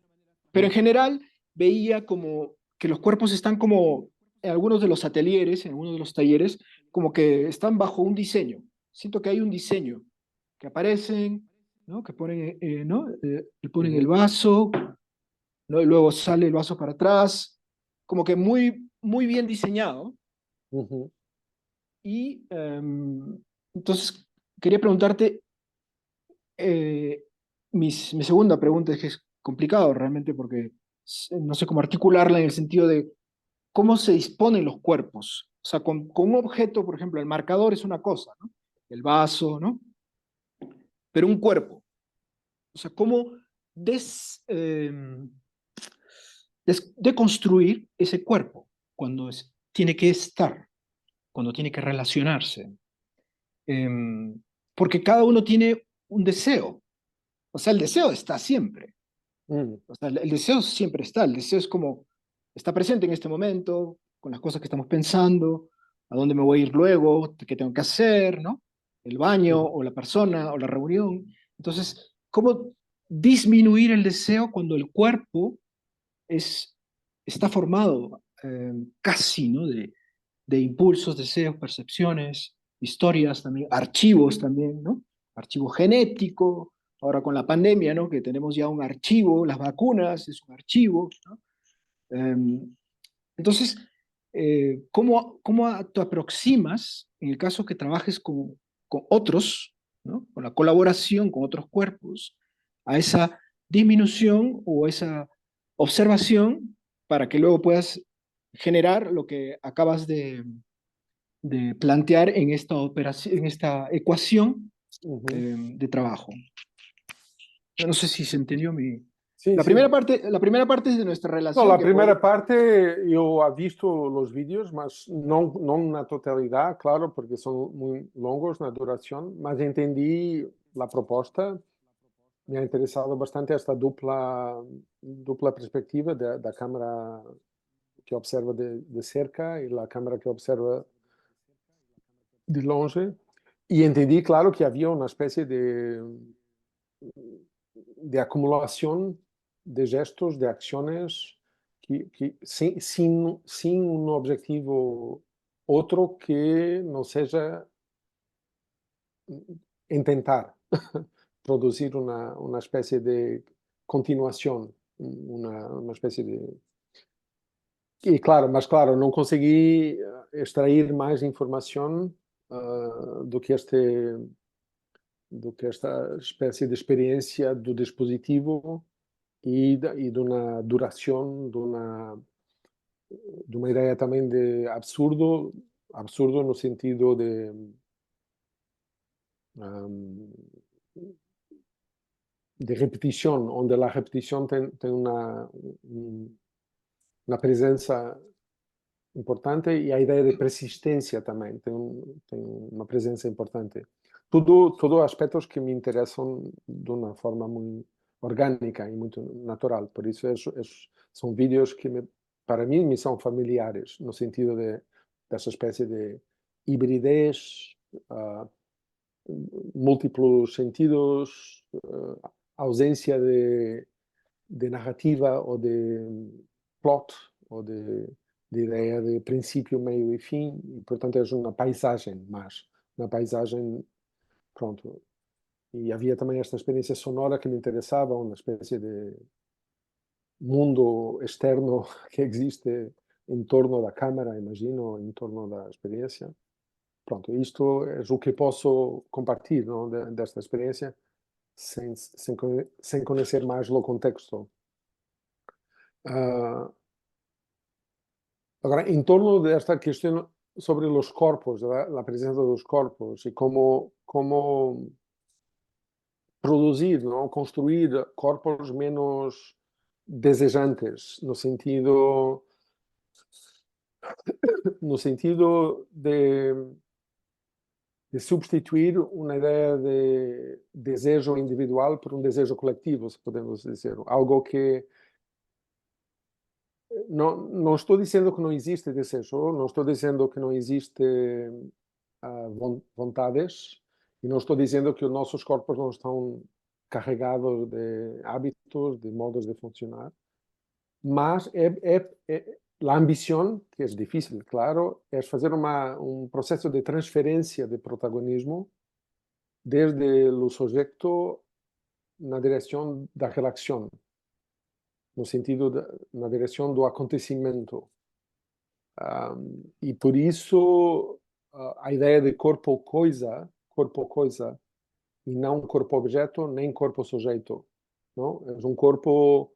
Pero en uhum, general veía como que los cuerpos están como, en algunos de los atelieres, en algunos de los talleres, como que están bajo un diseño. Siento que hay un diseño, que aparecen, ¿no? Que ponen, ¿no? Le ponen el uhum, vaso, ¿no? Y luego sale el vaso para atrás, como que muy bien diseñado. uhum. Y entonces quería preguntarte, eh, mi segunda pregunta es que es complicado realmente porque no sé cómo articularla en el sentido de cómo se disponen los cuerpos. O sea, con un objeto, por ejemplo, el marcador es una cosa, ¿no? El vaso, ¿no? Pero un cuerpo. O sea, cómo deconstruir ese cuerpo cuando tiene que estar, cuando tiene que relacionarse. Porque cada uno tiene un deseo. O sea, el deseo está siempre. Uhum. O sea, el deseo siempre está. El deseo es como, está presente en este momento, con las cosas que estamos pensando, a dónde me voy a ir luego, qué tengo que hacer, ¿no? El baño, Uhum. o la persona, o la reunión. Entonces, ¿cómo disminuir el deseo cuando el cuerpo está formado casi, ¿no? De impulsos, deseos, percepciones, historias también, archivos también, ¿no? Archivo genético, ahora con la pandemia, ¿no? Que tenemos ya un archivo, las vacunas es un archivo, ¿no? Entonces, ¿cómo te aproximas en el caso que trabajes con otros, ¿no? Con la colaboración con otros cuerpos, a esa disminución o esa observación para que luego puedas generar lo que acabas de plantear en esta operación, en esta ecuación Uhum. de trabajo? No sé si se entendió mi... Sim, sim. La primera parte es de nuestra Não, relación a que podría... primeira parte eu ha visto os vídeos, mas não na totalidade, claro, porque são muito longos na duração, mas entendi a proposta. Me ha interessado bastante esta dupla perspectiva da câmera que observa de cerca e a câmera que observa de longe. E entendi, claro, que havia uma espécie de acumulação de gestos, de ações que sem um objetivo outro que não seja intentar producir uma espécie de continuação, uma espécie de... E claro, mas claro, não consegui extrair mais informação do que esta espécie de experiência do dispositivo e de uma duração, de uma ideia também de absurdo, absurdo no sentido um, de repetição, onde a repetição tem uma presença importante e a ideia de persistência também tem uma presença importante. Tudo aspectos que me interessam de uma forma muito orgânica e muito natural. Por isso, são vídeos que, para mim, me são familiares, no sentido de dessa espécie de hibridez, múltiplos sentidos, ausência de narrativa ou de plot, ou de ideia de princípio, meio e fim, e portanto é uma paisagem, mas uma paisagem, pronto. E havia também esta experiência sonora que me interessava, uma espécie de mundo externo que existe em torno da câmara, imagino, em torno da experiência. Pronto, isto é o que posso compartilhar, não, desta experiência, sem conhecer mais o contexto. Agora, em torno desta questão sobre os corpos, a presença dos corpos e como produzir, não, construir corpos menos desejantes, no sentido de substituir uma ideia de desejo individual por um desejo coletivo, se podemos dizer. Algo que... Não estou dizendo que não existe desejo, não estou dizendo que não existe vontades, e não estou dizendo que os nossos corpos não estão carregados de hábitos, de modos de funcionar, mas a ambição, que é difícil, claro, é fazer um processo de transferência de protagonismo desde o sujeito na direção da relação, no sentido na direção do acontecimento. E por isso a ideia de corpo-coisa, e não corpo-objeto, nem corpo-sujeito. Não? É um corpo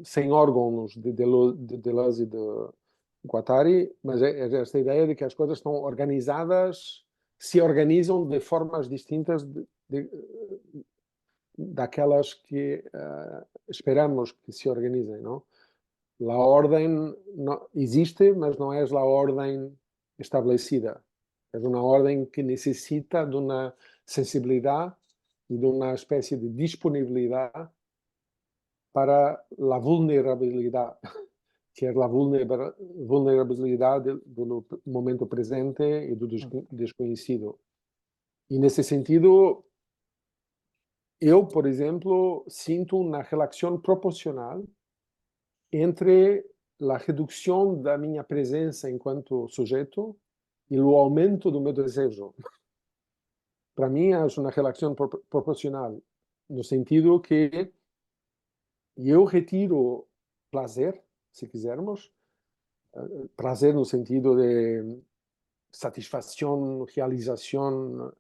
sem órgãos de Deleuze e de Guattari, mas é esta ideia de que as coisas estão organizadas, se organizam de formas distintas daquelas que esperamos que se organizem, não? A ordem existe, mas não é a ordem estabelecida. É uma ordem que necessita de uma sensibilidade e de uma espécie de disponibilidade para a vulnerabilidade, que é a vulnerabilidade do momento presente e do desconhecido. E nesse sentido, eu, por exemplo, sinto uma relação proporcional entre a redução da minha presença enquanto sujeito e o aumento do meu desejo. Para mim, é uma relação proporcional, no sentido que eu retiro prazer, se quisermos, prazer no sentido de satisfação, realização,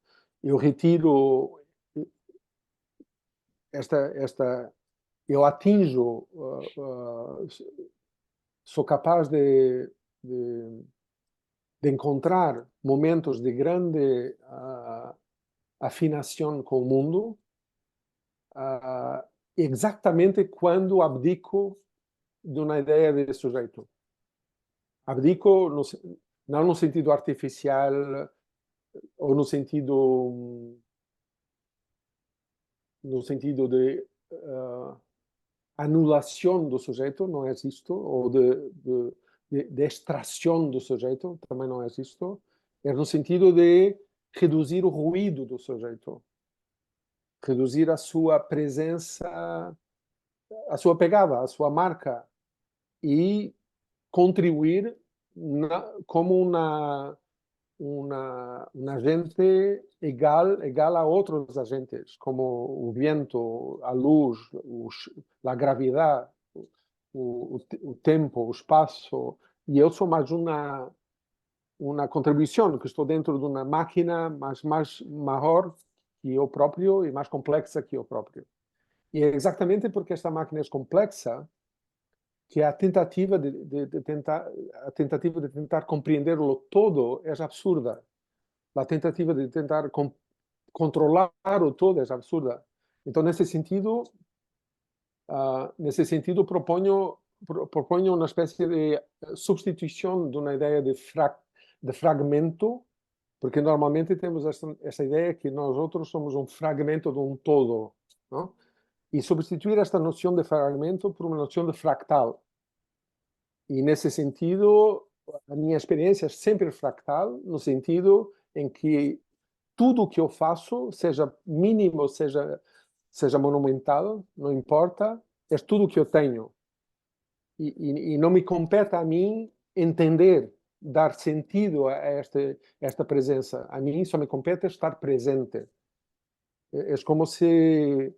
eu retiro eu atinjo, sou capaz de encontrar momentos de grande afinação com o mundo, exatamente quando abdico de uma ideia de sujeito. Abdico não no sentido artificial ou no sentido de anulação do sujeito, não é isto, ou de extração do sujeito, também não é isto. É no sentido de reduzir o ruído do sujeito, reduzir a sua presença, a sua pegada, a sua marca, e contribuir como um agente igual a outros agentes, como o vento, a luz, a gravidade, o tempo, o espaço. E eu sou mais uma contribuição, que estou dentro de uma máquina mais maior que eu próprio e mais complexa que eu próprio. E é exatamente porque esta máquina é complexa que a tentativa de tentar compreender o todo é absurda. A tentativa de tentar controlar o todo é absurda. Então, nesse sentido, proponho uma espécie de substituição de uma ideia de fragmento, porque normalmente temos essa ideia que nós outros somos um fragmento de um todo, não? E substituir esta noção de fragmento por uma noção de fractal. E nesse sentido, a minha experiência é sempre fractal, no sentido em que tudo que eu faço, seja mínimo, seja monumental, não importa, é tudo que eu tenho. E não me compete a mim entender, dar sentido a esta presença. A mim só me compete estar presente. É como se,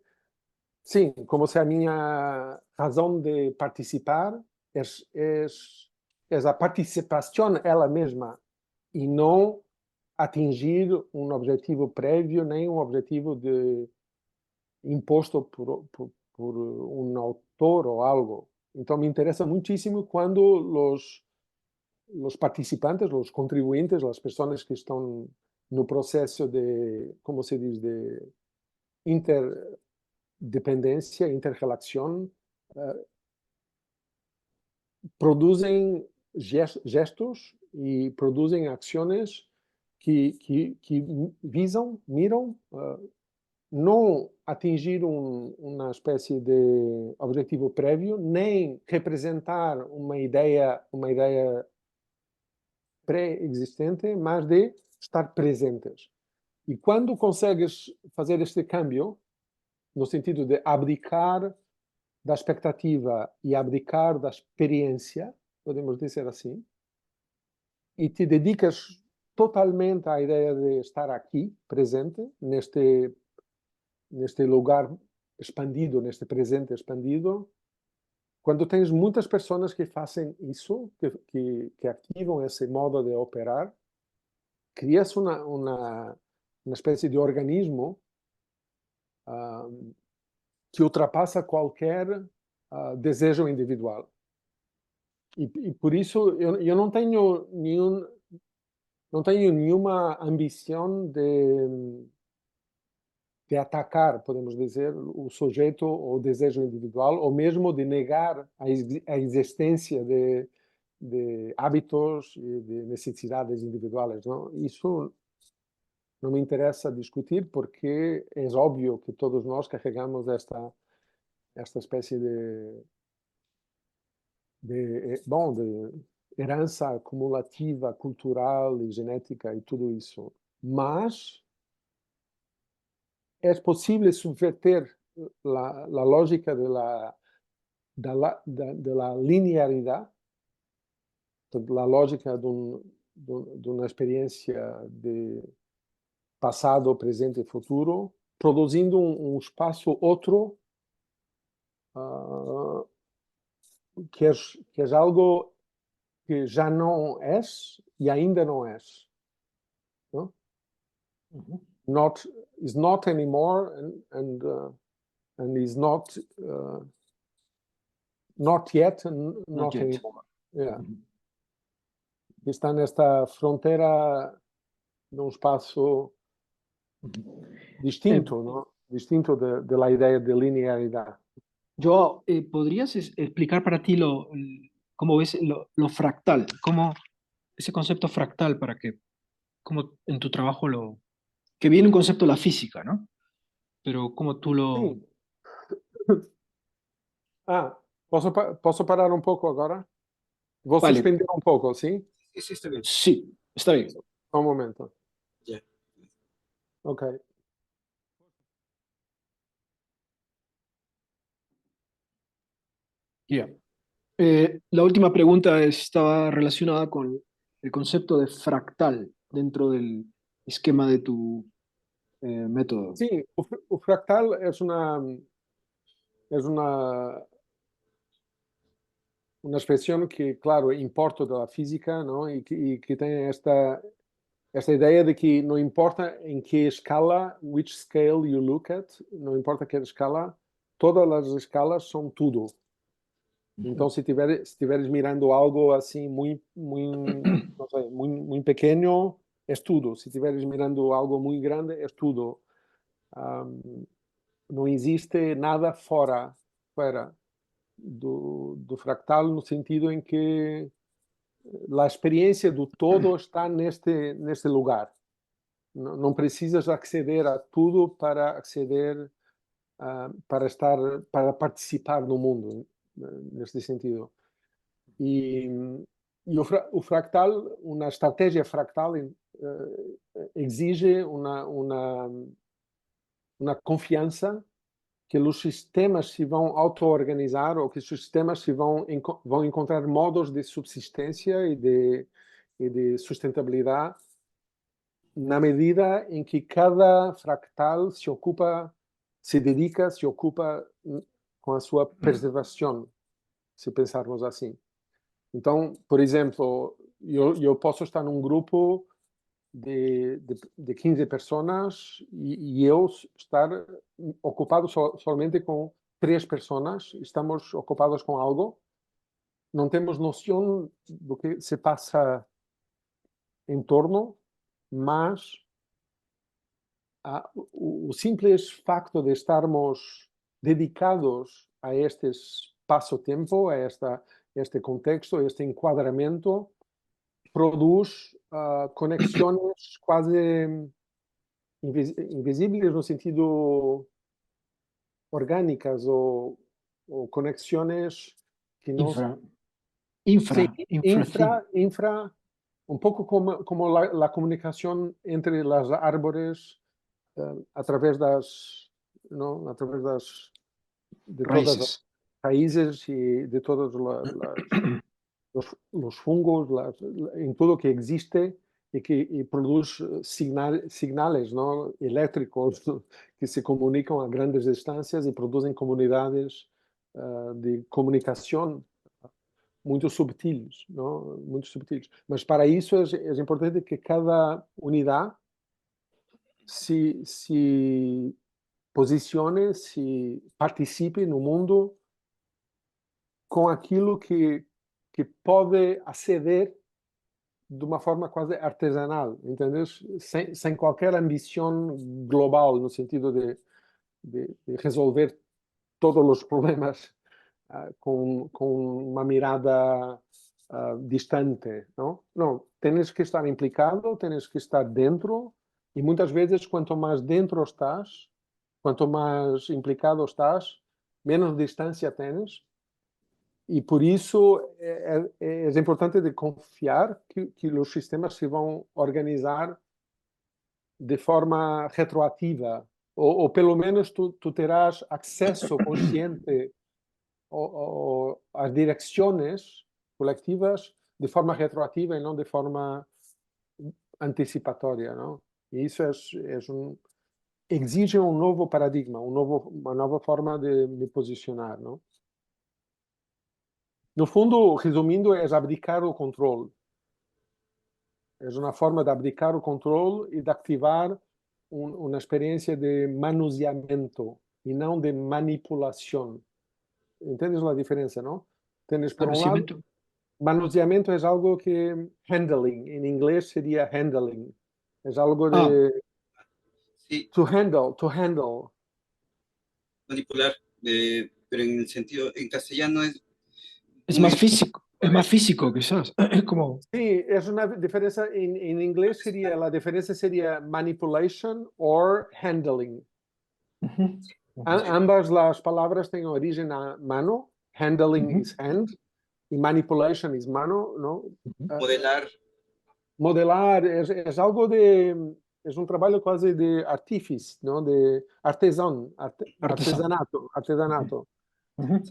sim, como se a minha razão de participar é a participação ela mesma e não atingir um objetivo prévio nem um objetivo imposto por um autor ou algo. Então me interessa muitíssimo quando os participantes, os contribuintes, as pessoas que estão no processo de, como se diz, de interdependência, interrelação, produzem gestos e produzem ações que visam, miram, não atingir uma espécie de objetivo prévio, nem representar uma ideia pré-existente, mas de estar presentes. E quando consegues fazer este câmbio, no sentido de abdicar da expectativa e abdicar da experiência, podemos dizer assim, e te dedicas totalmente à ideia de estar aqui, presente, neste lugar expandido, neste presente expandido, quando tens muitas pessoas que fazem isso, que ativam esse modo de operar, crias uma espécie de organismo que ultrapassa qualquer desejo individual. E por isso eu não tenho nenhuma ambição de atacar, podemos dizer, o sujeito ou o desejo individual, ou mesmo de negar a existência de hábitos e de necessidades individuais. Não? Isso não me interessa discutir porque é óbvio que todos nós carregamos esta espécie de herança acumulativa, cultural e genética e tudo isso. Mas é possível subverter a lógica de la linearidade, a lógica de uma experiência de passado, presente e futuro, produzindo um espaço outro que é algo que já não és e ainda não és. Não? Is not anymore and is not yet and not yet. anymore. Yeah. Está nesta fronteira de um espaço distinto, ¿no? Distinto de la idea de linealidad. Yo, ¿podrías explicar para ti cómo ves lo fractal? ¿Cómo ese concepto fractal para que, cómo en tu trabajo que viene un concepto de la física, ¿no? Pero cómo tú lo... Sim. Posso parar um pouco agora? Vou Vale, suspender um pouco, sim? Sí, sí, está bien. sí, está bien. Só um momento. Ya. Ok. Yeah. La última pregunta estaba relacionada con el concepto de fractal dentro del esquema de tu método. Sim, o fractal uma expressão que, claro, importa da física, não? E que tem esta ideia de que não importa em que escala, which scale you look at, não importa que escala, todas as escalas são tudo. Então, se estiveres mirando algo assim muito pequeno, é tudo. Se estiveres mirando algo muito grande, é tudo. Não existe nada fora do fractal, no sentido em que a experiência do todo está neste lugar. Não precisas acceder a tudo para acceder, para participar no mundo, neste sentido. E E o fractal, uma estratégia fractal exige uma confiança que os sistemas se vão auto-organizar ou que os sistemas se vão encontrar modos de subsistência e de sustentabilidade na medida em que cada fractal se dedica, se ocupa com a sua preservação, se pensarmos assim. Então, por exemplo, eu posso estar num grupo de 15 pessoas e eu estar ocupado somente com 3 pessoas, estamos ocupados com algo, não temos noção do que se passa em torno, mas o simples facto de estarmos dedicados a este espaço-tempo, a este contexto, a este enquadramento, produz conexões quase invisíveis no sentido orgânicas ou conexões que não... Infra, Sí, infra, un poco como la comunicación entre las árboles a través ¿no? A través de todas las raíces. raíces y de todos los fungos, en todo que existe y que produce señales, ¿no? Eléctricos que se comunican a grandes distancias y producen comunidades de comunicación muito subtis, não? Muito subtis. Mas para isso é importante que cada unidade se posicione, se participe no mundo com aquilo que pode aceder de uma forma quase artesanal, entendes? Sem qualquer ambição global, no sentido de resolver todos os problemas com uma mirada distante, não? Não, tens que estar implicado, tens que estar dentro, e muitas vezes, quanto mais dentro estás, quanto mais implicado estás, menos distância tens, e por isso é importante de confiar que os sistemas se vão organizar de forma retroativa, ou pelo menos tu terás acesso consciente as direções colectivas de forma retroativa e não de forma antecipatória, não? E isso exige um novo paradigma, uma nova forma de me posicionar, não? No fundo, resumindo, é abdicar o controle. É uma forma de abdicar o controle e de ativar uma experiência de manuseamento e não de manipulação. Entendes a diferença, não? Tens, por um lado, Conocimiento. manuseamento é algo que handling, em inglês seria handling. É algo Ah, de Sí, to handle. manipular, pero en el sentido, en castellano es es muy más difícil. físico, es más físico quizás. Es como, Sí, es una diferencia, en inglés sería, la diferencia sería manipulation or handling. ujú, Sí, Ambas las palabras tienen origen a mano, handling ujú, is hand y manipulation is mano, ¿no? ujú. modelar, Modelar es algo es un trabajo casi de artífice, ¿no? De artesano, Artesano. artesanato. Ujú.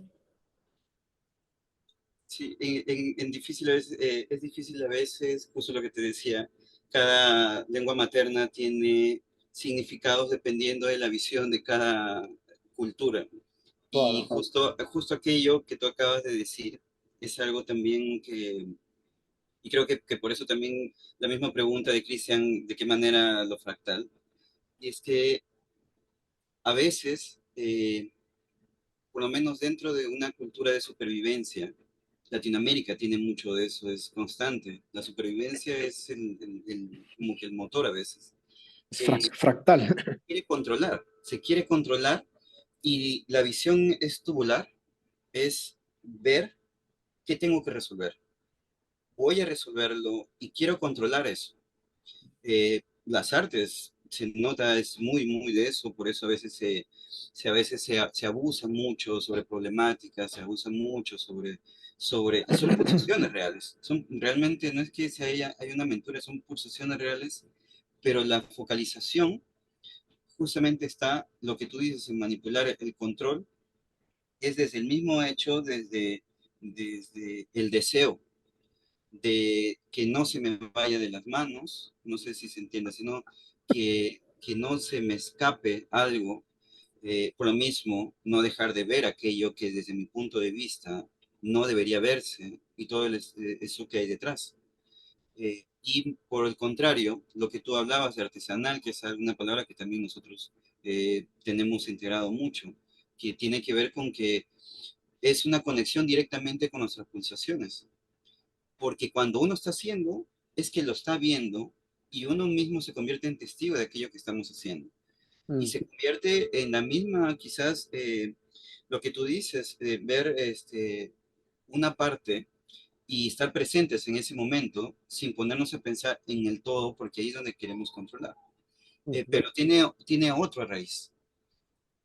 sí, en difícil a veces, es difícil a veces, justo lo que te decía, cada lengua materna tiene significados dependiendo de la visión de cada cultura. Y Claro. justo aquello que tú acabas de decir es algo también que, y creo que por eso también la misma pregunta de Cristian, ¿de qué manera lo fractal? Y es que a veces, por lo menos dentro de una cultura de supervivencia, Latinoamérica tiene mucho de eso, es constante. La supervivencia es como que el motor a veces. Es Eh, fractal. se quiere controlar y la visión es tubular, es ver qué tengo que resolver. Voy a resolverlo y quiero controlar eso. Las artes se nota, es muy de eso, por eso a veces a veces se abusa mucho sobre problemáticas, se abusa mucho sobre son pulsaciones reales. Realmente no es que hay una mentura, son pulsaciones reales, pero la focalización justamente está, lo que tú dices, en manipular el control, es desde el mismo hecho, desde el deseo de que no se me vaya de las manos, no sé si se entiende, sino que no se me escape algo, por lo mismo, no dejar de ver aquello que desde mi punto de vista no debería verse y todo eso que hay detrás. Y por el contrario, lo que tú hablabas de artesanal, que es una palabra que también nosotros tenemos integrado mucho, que tiene que ver con que es una conexión directamente con nuestras pulsaciones, porque cuando uno está haciendo, es que lo está viendo y uno mismo se convierte en testigo de aquello que estamos haciendo. Y Mm. se convierte en la misma, quizás, lo que tú dices, ver una parte y estar presentes en ese momento sin ponernos a pensar en el todo, porque ahí es donde queremos controlar. Ujú. Pero tiene otra raíz,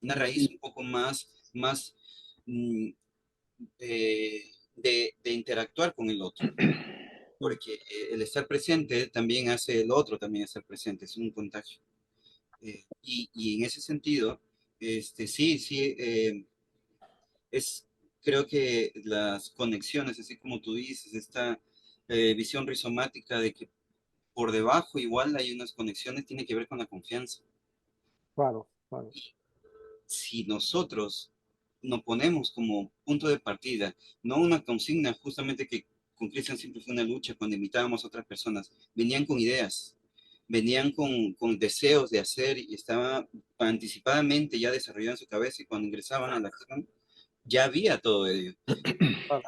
una raíz un poco más mm, de interactuar con el otro, Mm. porque el estar presente también hace el otro también estar presente, es un contagio. Y en ese sentido, sí, creo que las conexiones, así como tú dices, esta visión rizomática de que por debajo igual hay unas conexiones, tiene que ver con la confianza. Claro, claro. Si nosotros nos ponemos como punto de partida, no una consigna, justamente que con Cristian siempre fue una lucha cuando invitábamos a otras personas, venían con ideas, venían con deseos de hacer y estaba anticipadamente ya desarrollado en su cabeza y cuando ingresaban a la acción ya había todo ello. Claro.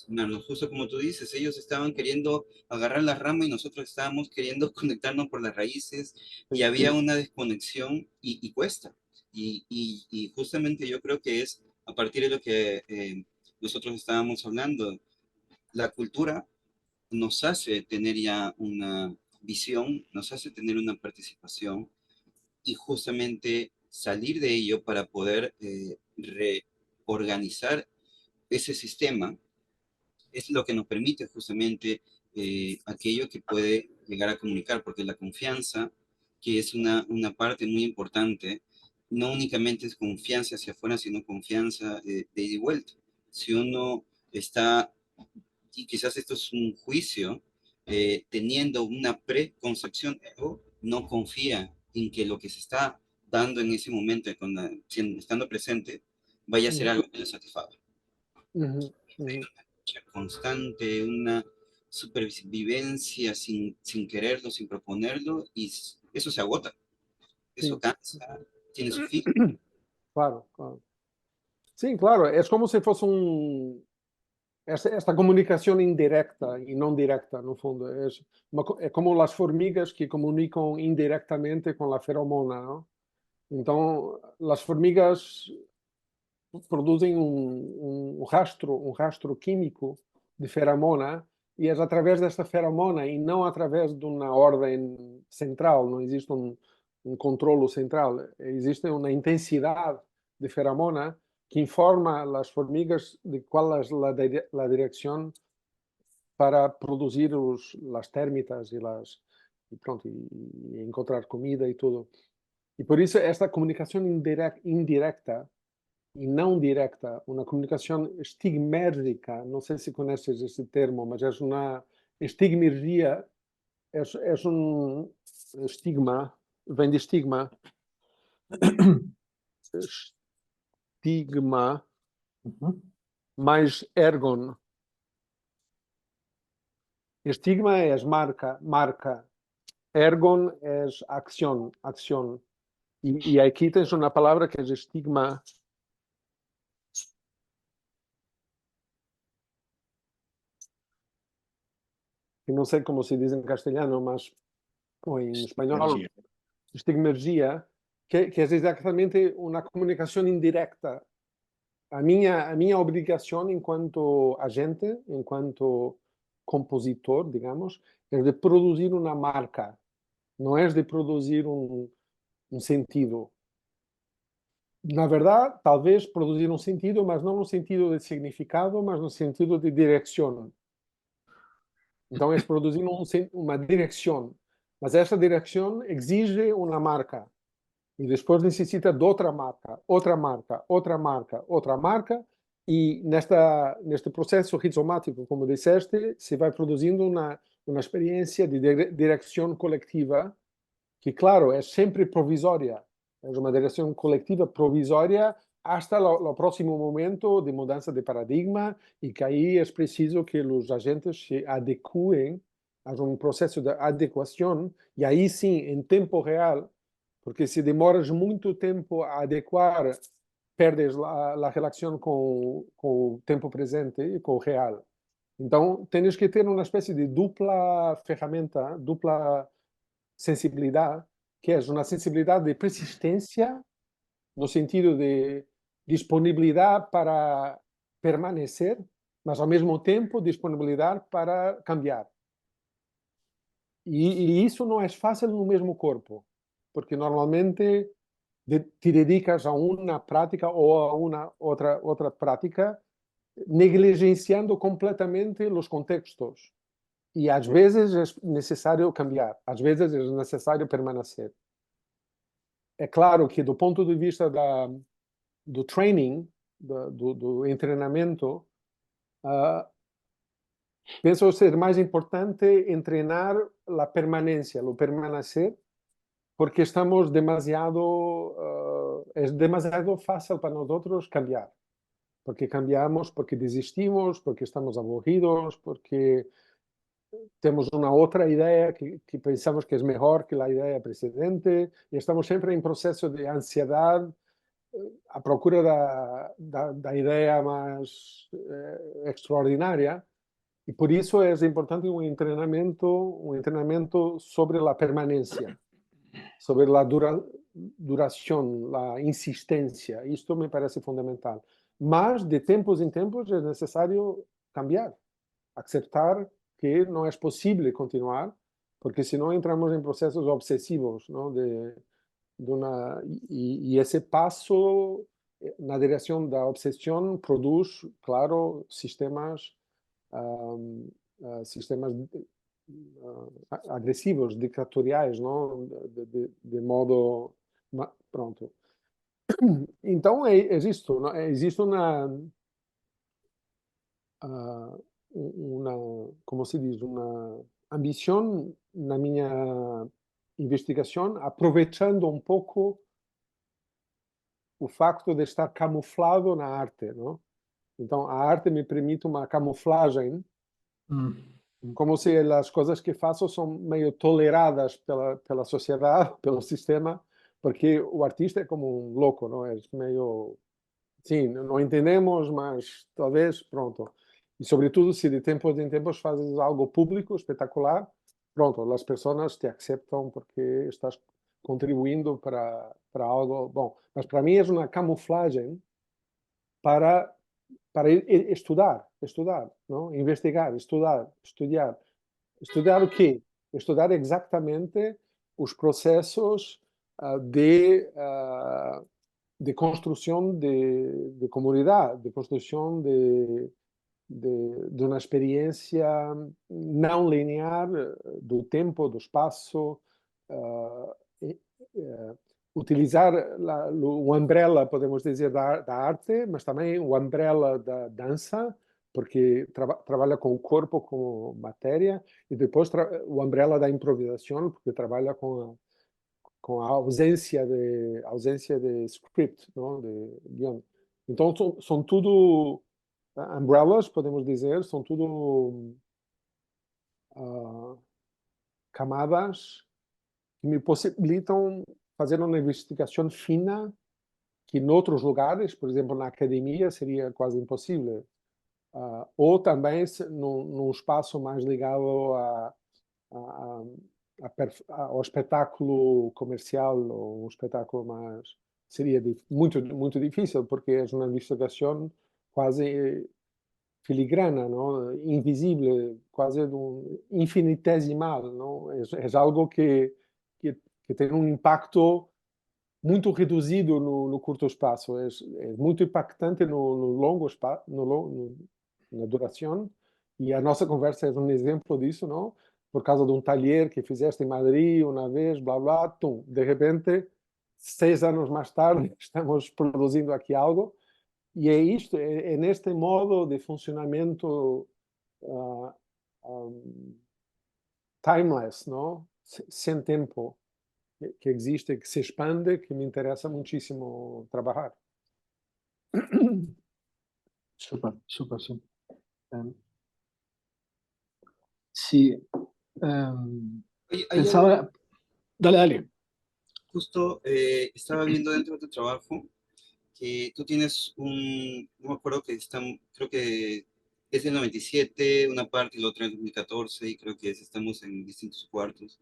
No, justo como tú dices, ellos estaban queriendo agarrar la rama y nosotros estábamos queriendo conectarnos por las raíces y Sí. había una desconexión y cuesta. Y justamente yo creo que es a partir de lo que nosotros estábamos hablando, la cultura nos hace tener ya una visión, nos hace tener una participación y justamente salir de ello para poder reorganizar ese sistema es lo que nos permite justamente aquello que puede llegar a comunicar, porque la confianza, que es una parte muy importante, no únicamente es confianza hacia afuera, sino confianza de ida y vuelta. Si uno está, y quizás esto es un juicio, teniendo una preconcepción, no confía en que lo que se está dando en ese momento, estando presente, vaya a ser Ujú, algo que le satisfaga ujú, ujú. constante, una supervivencia sin quererlo, sin proponerlo, y eso se agota, eso Sí. cansa, tiene su fin. Claro, claro. Sí, claro, es como si fuese esta comunicación indirecta y no directa, no fundo. Es como las formigas que comunican indirectamente con la feromona, ¿no? Entonces, las formigas producen un rastro químico de feromona y es a través de esta feromona y no a través de una orden central, no existe un control central, existe una intensidad de feromona que informa a las formigas de cuál es la dirección para producir las térmitas y, pronto, y encontrar comida y todo. Y por eso esta comunicación indirecta y não directa, una comunicación estigmérgica, no sé si conoces ese termo, mas es una estigmergia, es un estigma, vem de estigma, estigma Ujú. mais ergon. Estigma es marca, ergon es acción, acción. Y aquí tienes una palabra que es estigma, que no sé cómo se dice en castellano, mas, o en español, Energía. estigmergia, que é exatamente uma comunicação indireta. A minha obrigação enquanto agente, enquanto compositor, digamos, é de produzir uma marca, não é de produzir um sentido. na verdade, talvez produzir um sentido, mas não no sentido de significado, mas no sentido de direção. Então, é produzir uma direção. Mas essa direção exige uma marca. E depois necessita de outra marca, outra marca, outra marca, outra marca. E neste processo rizomático, como disseste, se vai produzindo uma experiência de direção coletiva, que, claro, é sempre provisória. É uma direção coletiva provisória hasta o próximo momento de mudança de paradigma e que aí é preciso que os agentes se adequem a um processo de adequação e aí sim, em tempo real, porque se demoras muito tempo a adequar, perdes a relação com o tempo presente e com o real. Então, tens que ter uma espécie de dupla ferramenta, dupla sensibilidade, que é uma sensibilidade de persistência, no sentido de disponibilidade para permanecer, mas ao mesmo tempo disponibilidade para cambiar. E isso não é fácil no mesmo corpo, porque normalmente te dedicas a uma prática ou a uma outra prática, negligenciando completamente os contextos. E às vezes é necessário cambiar, às vezes é necessário permanecer. É claro que do ponto de vista do training, do treinamento, penso ser mais importante treinar a permanência, o permanecer, porque estamos é demasiado fácil para nós outros cambiar. Porque cambiamos, porque desistimos, porque estamos aburridos, porque temos uma outra ideia que pensamos que é melhor que a ideia precedente, e estamos sempre em processo de ansiedade, à procura da ideia mais extraordinária, e por isso é importante um treinamento sobre a permanência, sobre a duração, a insistência. Isto me parece fundamental. Mas, de tempos em tempos, é necessário cambiar, aceitar que não é possível continuar, porque senão entramos em processos obsessivos, não? E esse passo na direção da obsessão produz, claro, sistemas agressivos, ditatoriais, não? De modo pronto. Então é isto, não? Existe uma, como se diz, uma ambição na minha investigação, aproveitando um pouco o facto de estar camuflado na arte, não? Então, a arte me permite uma camuflagem, como se as coisas que faço são meio toleradas pela sociedade, pelo sistema, porque o artista é como um louco, não? É meio, sim, não entendemos, mas talvez, pronto. E, sobretudo, se de tempos em tempos fazes algo público, espetacular, pronto, as pessoas te aceitam porque estás contribuindo para algo bom. Mas para mim é uma camuflagem para estudar, não? Investigar, estudar. Estudar o quê? Estudar exatamente os processos de construção de comunidade, de construção de uma experiência não linear do tempo, do espaço, utilizar o umbrella, podemos dizer, da arte, mas também o umbrella da dança, porque trabalha com o corpo como matéria, e depois o umbrella da improvisação, porque trabalha com a ausência de script, não? De guião. Então, são tudo umbrellas, podemos dizer, são tudo camadas que me possibilitam fazer uma investigação fina que em outros lugares, por exemplo, na academia, seria quase impossível. Ou também num espaço mais ligado ao espetáculo comercial, ou um espetáculo mais... Seria muito, muito difícil, porque é uma investigação quase filigrana, não? Invisível, quase infinitesimal, não? É algo que tem um impacto muito reduzido no curto espaço, é muito impactante no longo espaço, na duração, e a nossa conversa é um exemplo disso, não? Por causa de um taller que fizeste em Madrid uma vez, blá blá, tum, de repente, 6 anos mais tarde, estamos produzindo aqui algo, e é isto, é neste modo de funcionamento uh, um, timeless, não? Sem tempo, que existe, que se expande, que me interesa muchísimo trabajar. Súper, súper, súper. Sí, Hay algo, pensaba, dale, dale. justo estaba viendo dentro de tu trabajo que tú tienes no me acuerdo que creo que es el 97, una parte y la otra en 2014, y creo que estamos en distintos cuartos,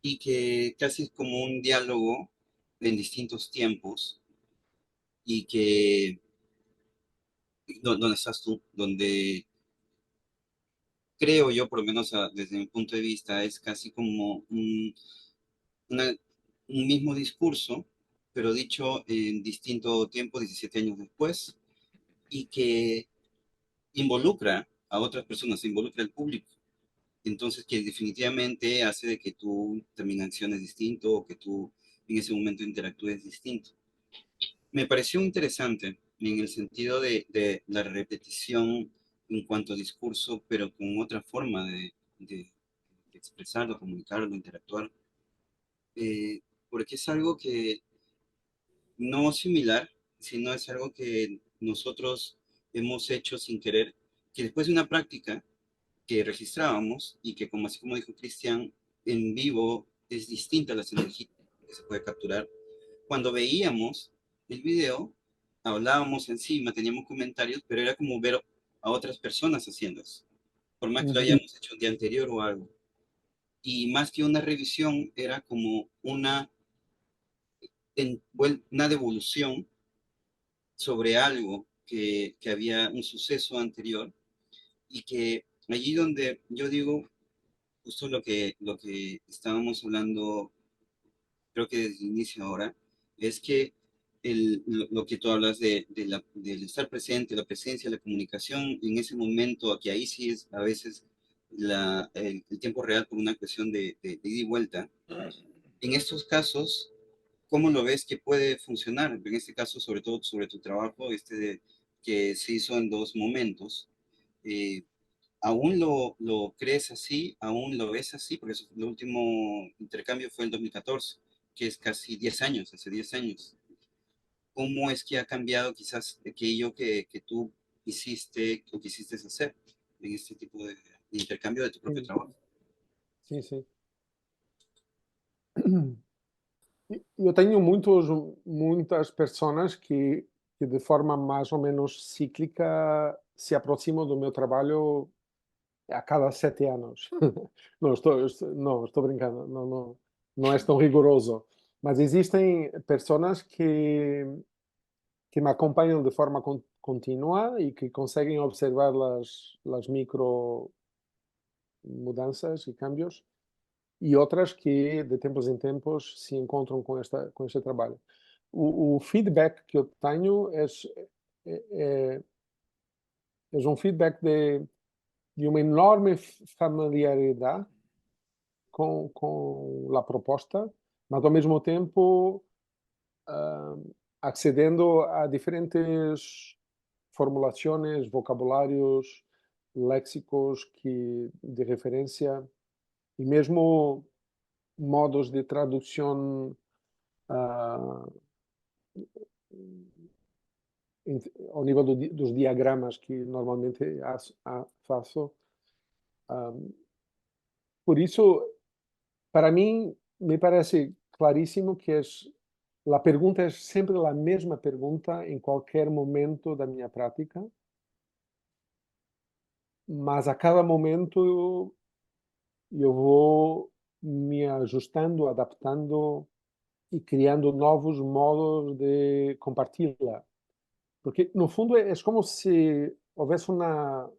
y que casi es como un diálogo en distintos tiempos, y que donde estás tú, donde creo yo, por lo menos desde mi punto de vista, es casi como una- un mismo discurso, pero dicho en distinto tiempo, 17 años después, y que involucra a otras personas, involucra al público. Entonces, que definitivamente hace de que tú también acciones distinto o que tú en ese momento interactúes distinto. Me pareció interesante en el sentido de la repetición en cuanto a discurso, pero con otra forma de expresarlo, comunicarlo, interactuar, porque es algo que no similar, sino es algo que nosotros hemos hecho sin querer, que después de una práctica que registrábamos y que, como así como dijo Cristian, en vivo es distinta a las energías que se puede capturar. Cuando veíamos el video, hablábamos encima, teníamos comentarios, pero era como ver a otras personas haciendo eso, por más que lo hayamos hecho un día anterior o algo. Y más que una revisión, era como una devolución sobre algo que había un suceso anterior, y que allí donde yo digo, justo lo que estábamos hablando, creo que desde el inicio ahora, es que lo que tú hablas del estar presente, la presencia, la comunicación en ese momento, que ahí sí es a veces el tiempo real por una cuestión de ida y vuelta. En estos casos, ¿cómo lo ves que puede funcionar? En este caso, sobre todo sobre tu trabajo, que se hizo en dos momentos. Eh, ¿Aún lo crees así? ¿Aún lo ves así? Porque el último intercambio fue en 2014, que es casi 10 años, hace 10 años. ¿Cómo es que ha cambiado quizás aquello que tú hiciste o quisiste hacer en este tipo de intercambio de tu propio Sí, trabajo? sí, sí. Eu tenho muitas pessoas que de forma mais ou menos cíclica se aproximam do meu trabalho a cada 7 anos. Não, estou brincando, não é tão rigoroso. Mas existem pessoas que me acompanham de forma contínua e que conseguem observar as micro mudanças e cambios, e outras que de tempos em tempos se encontram com este trabalho. O feedback que eu tenho é, é um feedback de uma enorme familiaridade com a proposta, mas ao mesmo tempo accedendo a diferentes formulações, vocabulários, léxicos de referência e mesmo modos de tradução uh, ao nível dos diagramas que normalmente faço. Por isso, para mim, me parece claríssimo que a pergunta é sempre a mesma pergunta em qualquer momento da minha prática, mas a cada momento eu vou me ajustando, adaptando e criando novos modos de compartilhar. Porque, no fundo, é como se houvesse uma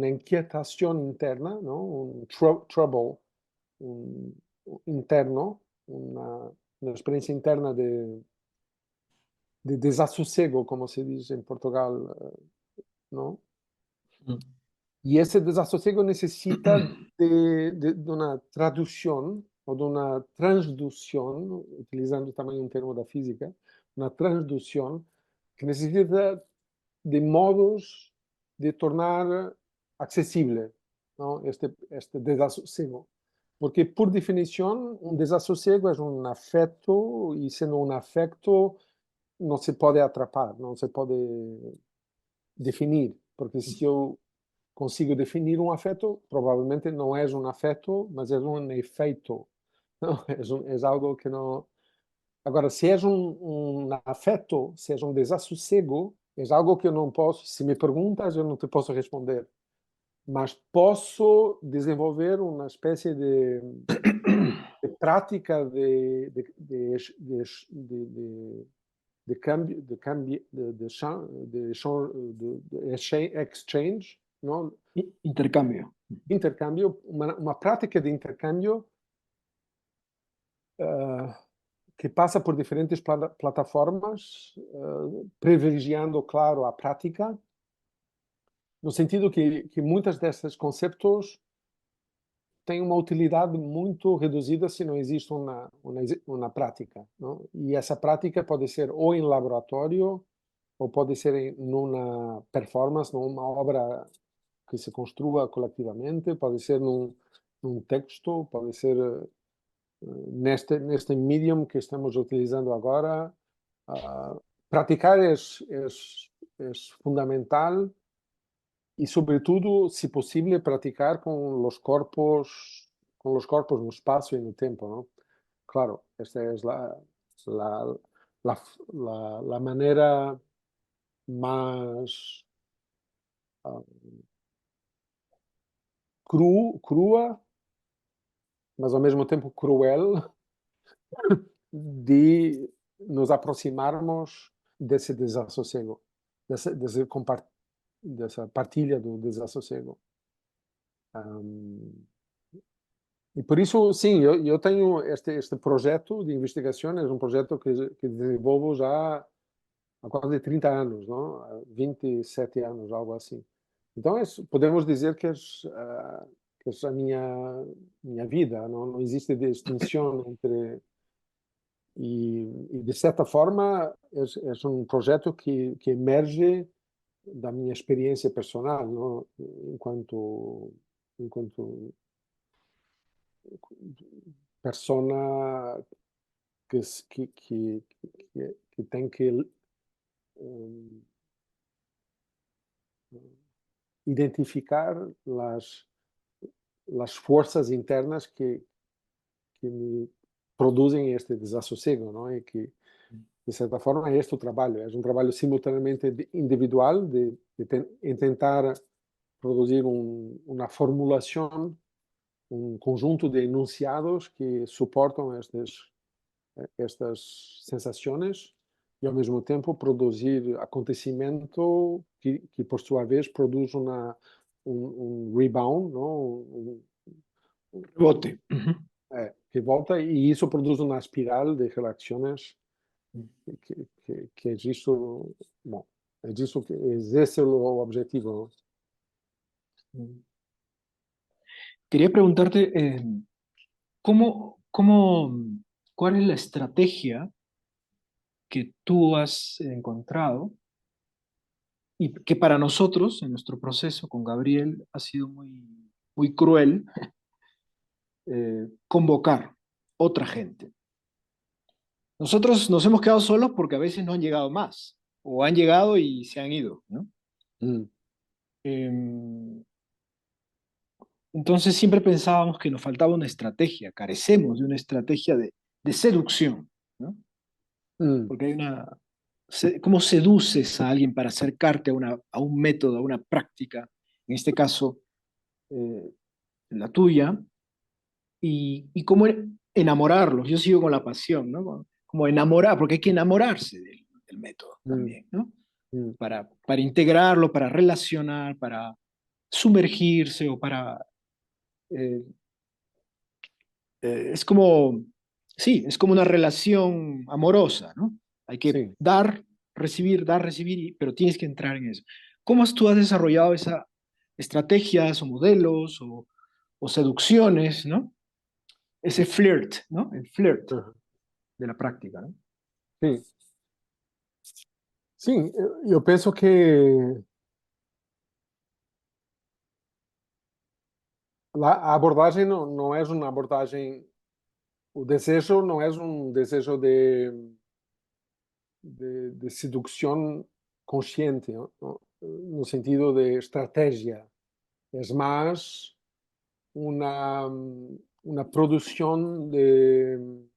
inquietação interna, não? Trouble interno, una experiencia interna de desasosiego, como se dice en Portugal, ¿no? Mm. Y ese desasosiego necesita de una traducción o de una transducción, utilizando también un término de física, una transducción que necesita de modos de tornar accesible, ¿no? Este desasosiego. Porque por definición un desasosiego es un afecto y siendo un afecto no se puede atrapar, no se puede definir, porque si yo consigo definir um afeto, provavelmente não é um afeto, mas é um efeito. Não, é algo que não. Agora, se é um afeto, se é um desassossego, é algo que eu não posso. Se me perguntas, eu não te posso responder. Mas posso desenvolver uma espécie de prática de cambio, de exchange, não? Intercambio. Intercambio, uma prática de intercambio que passa por diferentes plataformas, privilegiando, claro, a prática, no sentido que muitas desses conceitos têm uma utilidade muito reduzida se não existe uma prática, não? E essa prática pode ser ou em laboratório, ou pode ser em numa performance, numa obra que se construa coletivamente, pode ser num texto, pode ser neste medium que estamos utilizando agora. Praticar é fundamental e, sobretudo, se possível, praticar com os corpos no espaço e no tempo, ¿no? Claro, esta é la manera más crua, mas ao mesmo tempo cruel, de nos aproximarmos desse desassossego, dessa partilha do desassossego. E por isso, sim, eu tenho este projeto de investigação, é um projeto que desenvolvo já há quase 30 anos, não? Há 27 anos, algo assim. Então, podemos dizer que é a minha vida, não existe distinção entre... E de certa forma, é um projeto que emerge da minha experiência personal, não? Enquanto persona que tem que identificar as forças internas que me produzem este desassossego, não? E que, de certa forma, é este o trabalho. É um trabalho simultaneamente individual, de tentar produzir uma formulação, um conjunto de enunciados que suportam estas sensações e, ao mesmo tempo, produzir acontecimento que por sua vez, produz rebound, não? Rebote. Que volta, e isso produz uma espiral de relações que é isso, bom, é isso que esse é o objetivo. Quería preguntarte, ¿cuál es la estrategia que tú has encontrado y que para nosotros, en nuestro proceso con Gabriel, ha sido muy cruel convocar otra gente? Nosotros nos hemos quedado solos porque a veces no han llegado más, o han llegado y se han ido, ¿no? Entonces siempre pensábamos que nos faltaba una estrategia, carecemos de una estrategia de seducción, ¿no? Porque hay ¿cómo seduces a alguien para acercarte a un método, a una práctica, en este caso la tuya, y cómo enamorarlos? Yo sigo con la pasión, ¿no? Como enamorar, porque hay que enamorarse del método también, ¿no? Para integrarlo, para relacionar, para sumergirse o para... es como Sí, es como una relación amorosa, ¿no? Hay que Sim. dar, recibir, pero tienes que entrar en eso. ¿Cómo tú has desarrollado esas estrategias o modelos o seducciones, ¿no? Ese flirt, ¿no? El flirt Aham. de la práctica, ¿no? Sim. Sim, eu penso que a abordagem não é uma abordagem, o desejo não é um desejo de seducción consciente, ¿no? No sentido de estrategia. Es más una producción de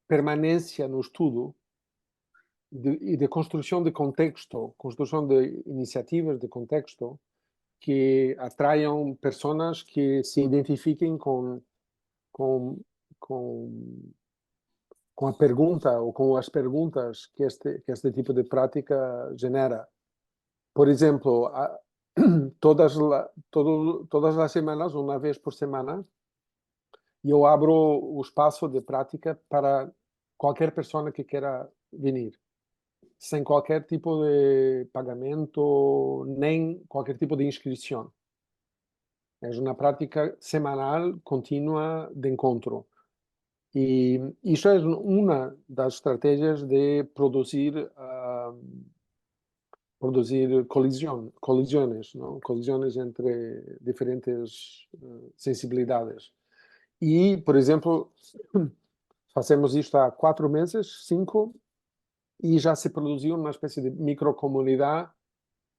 permanencia no estudo y de construcción de contexto, construcción de iniciativas de contexto que atraiam personas que se identifiquem com, com com a pergunta ou com as perguntas que este tipo de prática genera. Por exemplo, todas as semanas, uma vez por semana, eu abro o espaço de prática para qualquer pessoa que queira vir, sem qualquer tipo de pagamento, nem qualquer tipo de inscrição. É uma prática semanal, contínua de encontro. E isso é uma das estratégias de produzir colisões, não? Colisões entre diferentes sensibilidades. E, por exemplo, fazemos isto há 4 meses, 5, e já se produziu uma espécie de microcomunidade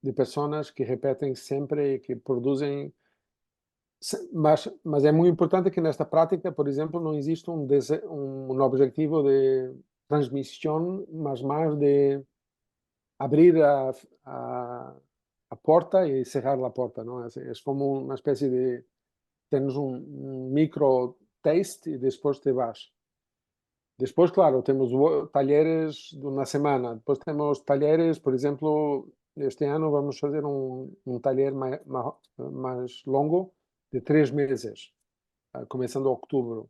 de pessoas que repetem sempre e que produzem. Mas é muito importante que nesta prática, por exemplo, não existe um objetivo de transmissão, mas mais de abrir a porta e cerrar a porta, não? É como uma espécie de temos um micro taste e depois te vas. Depois, claro, temos talheres de uma semana, depois temos talheres, por exemplo, este ano vamos fazer um talher mais longo de 3 meses, começando em outubro.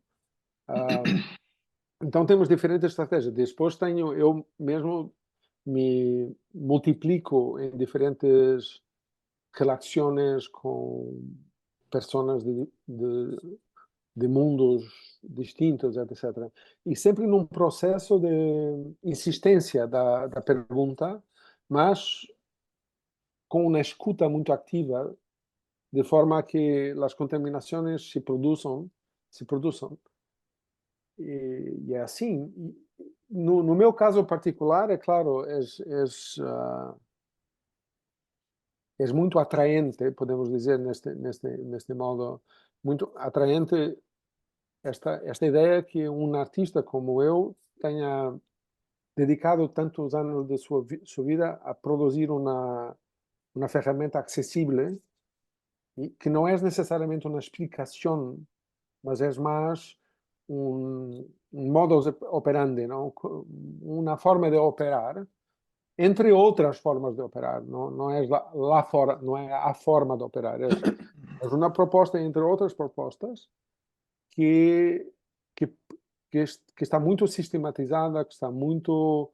Então temos diferentes estratégias. Depois eu mesmo me multiplico em diferentes relações com pessoas de mundos distintos, etc. E sempre num processo de insistência da pergunta, mas com uma escuta muito ativa, de forma que as contaminações se produzam. E é assim. No meu caso particular, é claro, é muito atraente, podemos dizer, neste modo, muito atraente esta ideia que um artista como eu tenha dedicado tantos anos de sua vida a produzir uma ferramenta acessível e que não é necessariamente uma explicação, mas é mais um modus operandi, não? Uma forma de operar, entre outras formas de operar, não é não é a forma de operar, é uma proposta entre outras propostas que, que, que está muito sistematizada, que está muito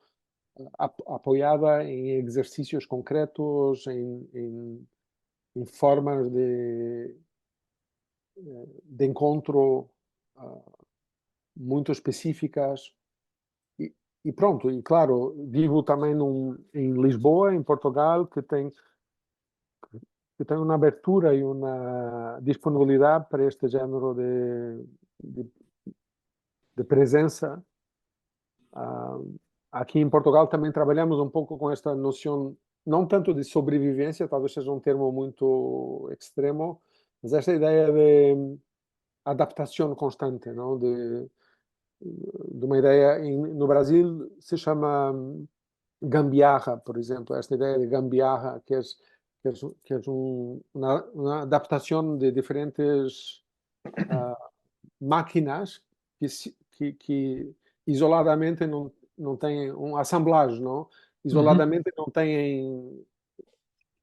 apoiada em exercícios concretos, em formas de encontro muito específicas. E pronto, e claro, vivo também em Lisboa, em Portugal, que tem uma abertura e uma disponibilidade para este género de presença. Aqui em Portugal também trabalhamos um pouco com esta noção, não tanto de sobrevivência, talvez seja um termo muito extremo, mas esta ideia de adaptação constante, não? De uma ideia, no Brasil se chama gambiarra, por exemplo, esta ideia de gambiarra, que é uma adaptação de diferentes máquinas que isoladamente não têm assemblagem, não? Ujú. Isoladamente não têm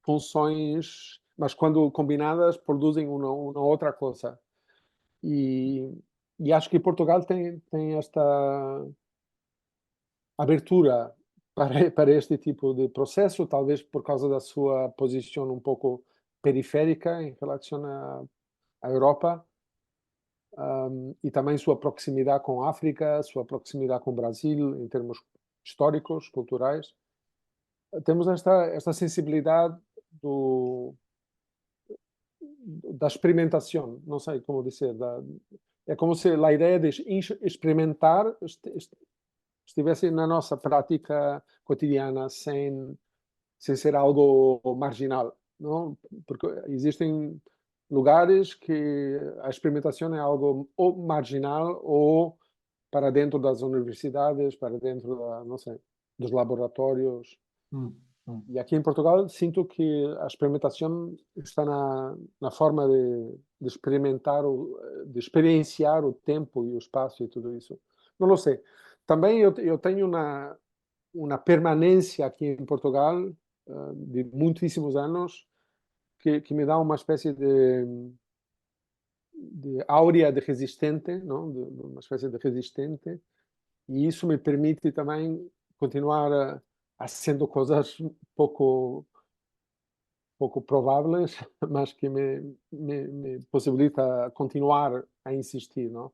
funções, mas quando combinadas produzem uma outra coisa. E acho que Portugal tem esta abertura para este tipo de processo, talvez por causa da sua posição um pouco periférica em relação à Europa, e também sua proximidade com a África, sua proximidade com o Brasil, em termos históricos, culturais. Temos esta sensibilidade da experimentação, não sei como dizer, é como se a ideia de experimentar estivesse na nossa prática cotidiana sem ser algo marginal, não? Porque existem lugares que a experimentação é algo ou marginal ou para dentro das universidades, para dentro não sei, dos laboratórios. Mm, mm. E aqui em Portugal sinto que a experimentação está na forma de experimentar, de experienciar o tempo e o espaço e tudo isso. Não lo sei. Também eu tenho uma permanência aqui em Portugal de muitíssimos anos que me dá uma espécie de áurea de resistente, não? Uma espécie de resistente, e isso me permite também continuar fazendo coisas pouco prováveis, mas que me possibilita continuar a insistir, não?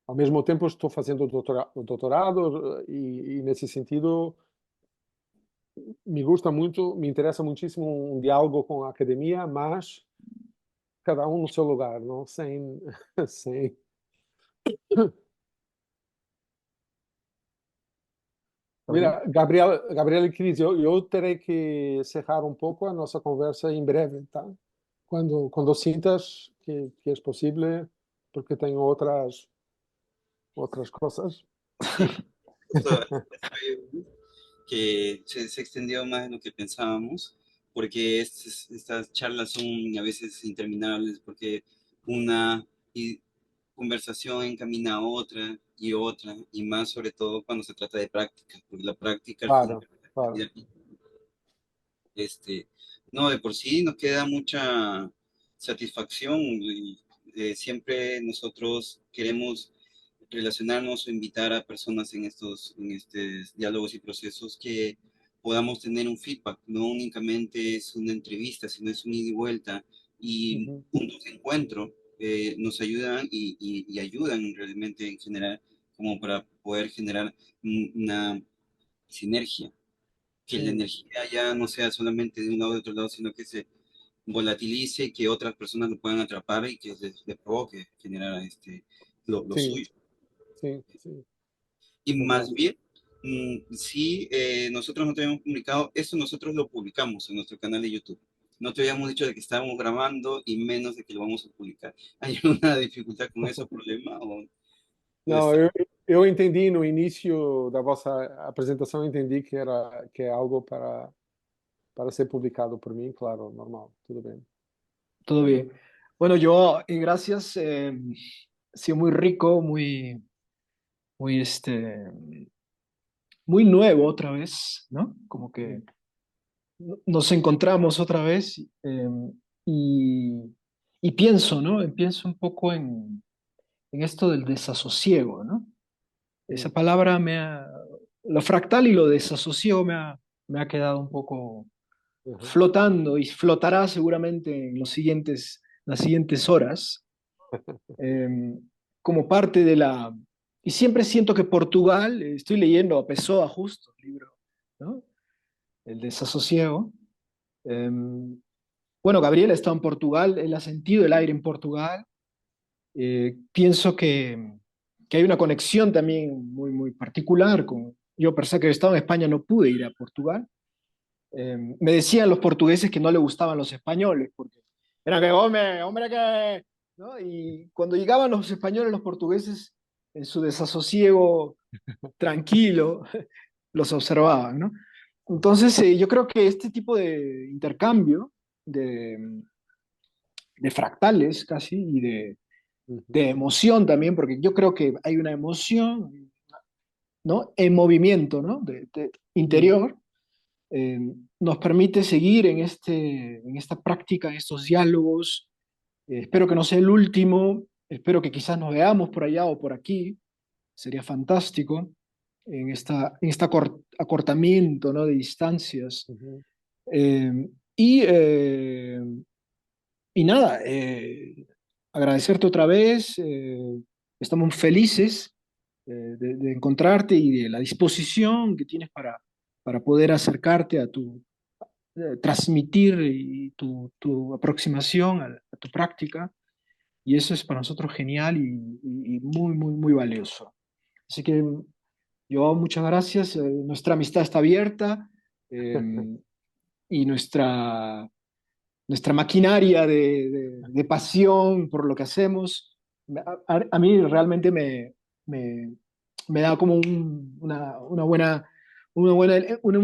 Ao mesmo tempo estou fazendo o doutorado e nesse sentido me interessa muitíssimo um diálogo com a academia, mas cada um no seu lugar, não? Sem... Mira, Gabriel e Cris, eu terei que encerrar um pouco a nossa conversa em breve, tá? Quando sintas que é possível, porque tenho outras coisas. Sí, justo que se extendió más de lo que pensábamos, porque estas charlas son a veces interminables, porque una conversación encamina a otra, y más sobre todo cuando se trata de práctica, porque la práctica al fin Claro, claro. este, no, de por sí nos queda mucha satisfacción y siempre nosotros queremos relacionarnos o invitar a personas en estos diálogos y procesos que podamos tener un feedback, no únicamente es una entrevista, sino es un ida y vuelta y Uhum. puntos de encuentro nos ayudan y ayudan realmente en general como para poder generar una sinergia, que la Sim, energía ya no sea solamente de un lado o de otro lado, sino que se volatilice, que otras personas lo puedan atrapar y que les provoque generar lo sim, suyo. sim, sim, Y más verdade. bien, sí, nosotros no te habíamos comunicado, esto nosotros lo publicamos en nuestro canal de YouTube. No te habíamos dicho de que estábamos grabando y menos de que lo vamos a publicar. ¿Hay alguna dificultad con ese problema? O Não, está eu entendi no início da vossa apresentação, entendi que é algo para ser publicado por mim, claro, normal, tudo bem. Todo bien. Bueno, yo, gracias. Ha sido muy rico, muy, muy nuevo otra vez, ¿no? Como que nos encontramos otra vez y, y pienso, ¿no? Pienso un poco en esto del desasosiego, ¿no? Esa Sim, palabra lo fractal y lo desasosiego me ha quedado un poco uhum. flotando y flotará seguramente en las siguientes horas, eh, como parte de la... Y siempre siento que Portugal, estoy leyendo a Pessoa justo, el libro, ¿no? El desasosiego. Eh, bueno, Gabriela está en Portugal, él ha sentido el aire en Portugal. Pienso que hay una conexión también muy, muy particular con... Yo, pensé que he estado en España, no pude ir a Portugal. Me decían los portugueses que no le gustaban los españoles, porque era que, hombre, que... ¿no? Y cuando llegaban los españoles, los portugueses, en su desasosiego tranquilo, los observaban, ¿no? Entonces, yo creo que este tipo de intercambio, de, de fractales casi, y Uhum. de emoción también, porque yo creo que hay una emoción, ¿no? En movimiento, ¿no? Sim, Interior, eh, nos permite seguir en esta práctica, en estos diálogos. Espero que no sea el último. espero que quizás nos veamos por allá o por aquí, sería fantástico en este acortamiento, ¿no? de distancias. Ujú. Eh, y, eh, y nada, agradecerte otra vez. Estamos felices de encontrarte y de la disposición que tienes para poder acercarte a transmitir tu aproximación a tu práctica. Y eso es para nosotros genial y muy, muy, muy valioso. Así que yo, muchas gracias. Nuestra amistad está abierta, eh, y nuestra maquinaria de pasión por lo que hacemos, a mí realmente me da como un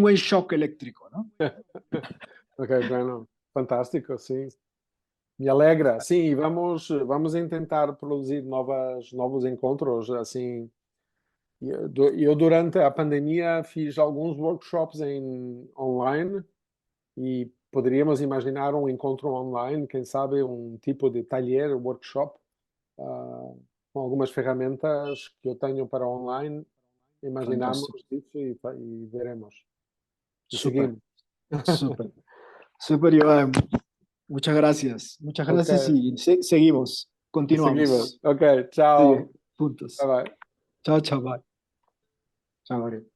buen shock eléctrico, ¿no? Ok, bueno, fantástico, sim. Me alegra. Sim, e vamos tentar produzir novos encontros, assim. Eu, durante a pandemia, fiz alguns workshops online e poderíamos imaginar um encontro online, quem sabe um tipo de taller, workshop, ah, com algumas ferramentas que eu tenho para online. Imaginamos Fantástico. isso e veremos. E Súper, seguimos. súper, súper, Iván. Muchas Ok, gracias y seguimos, seguimos. continuamos. Ok, Sí, tchau. Bye juntos. bye. Chao, chao, bye. Chao, Gabriel.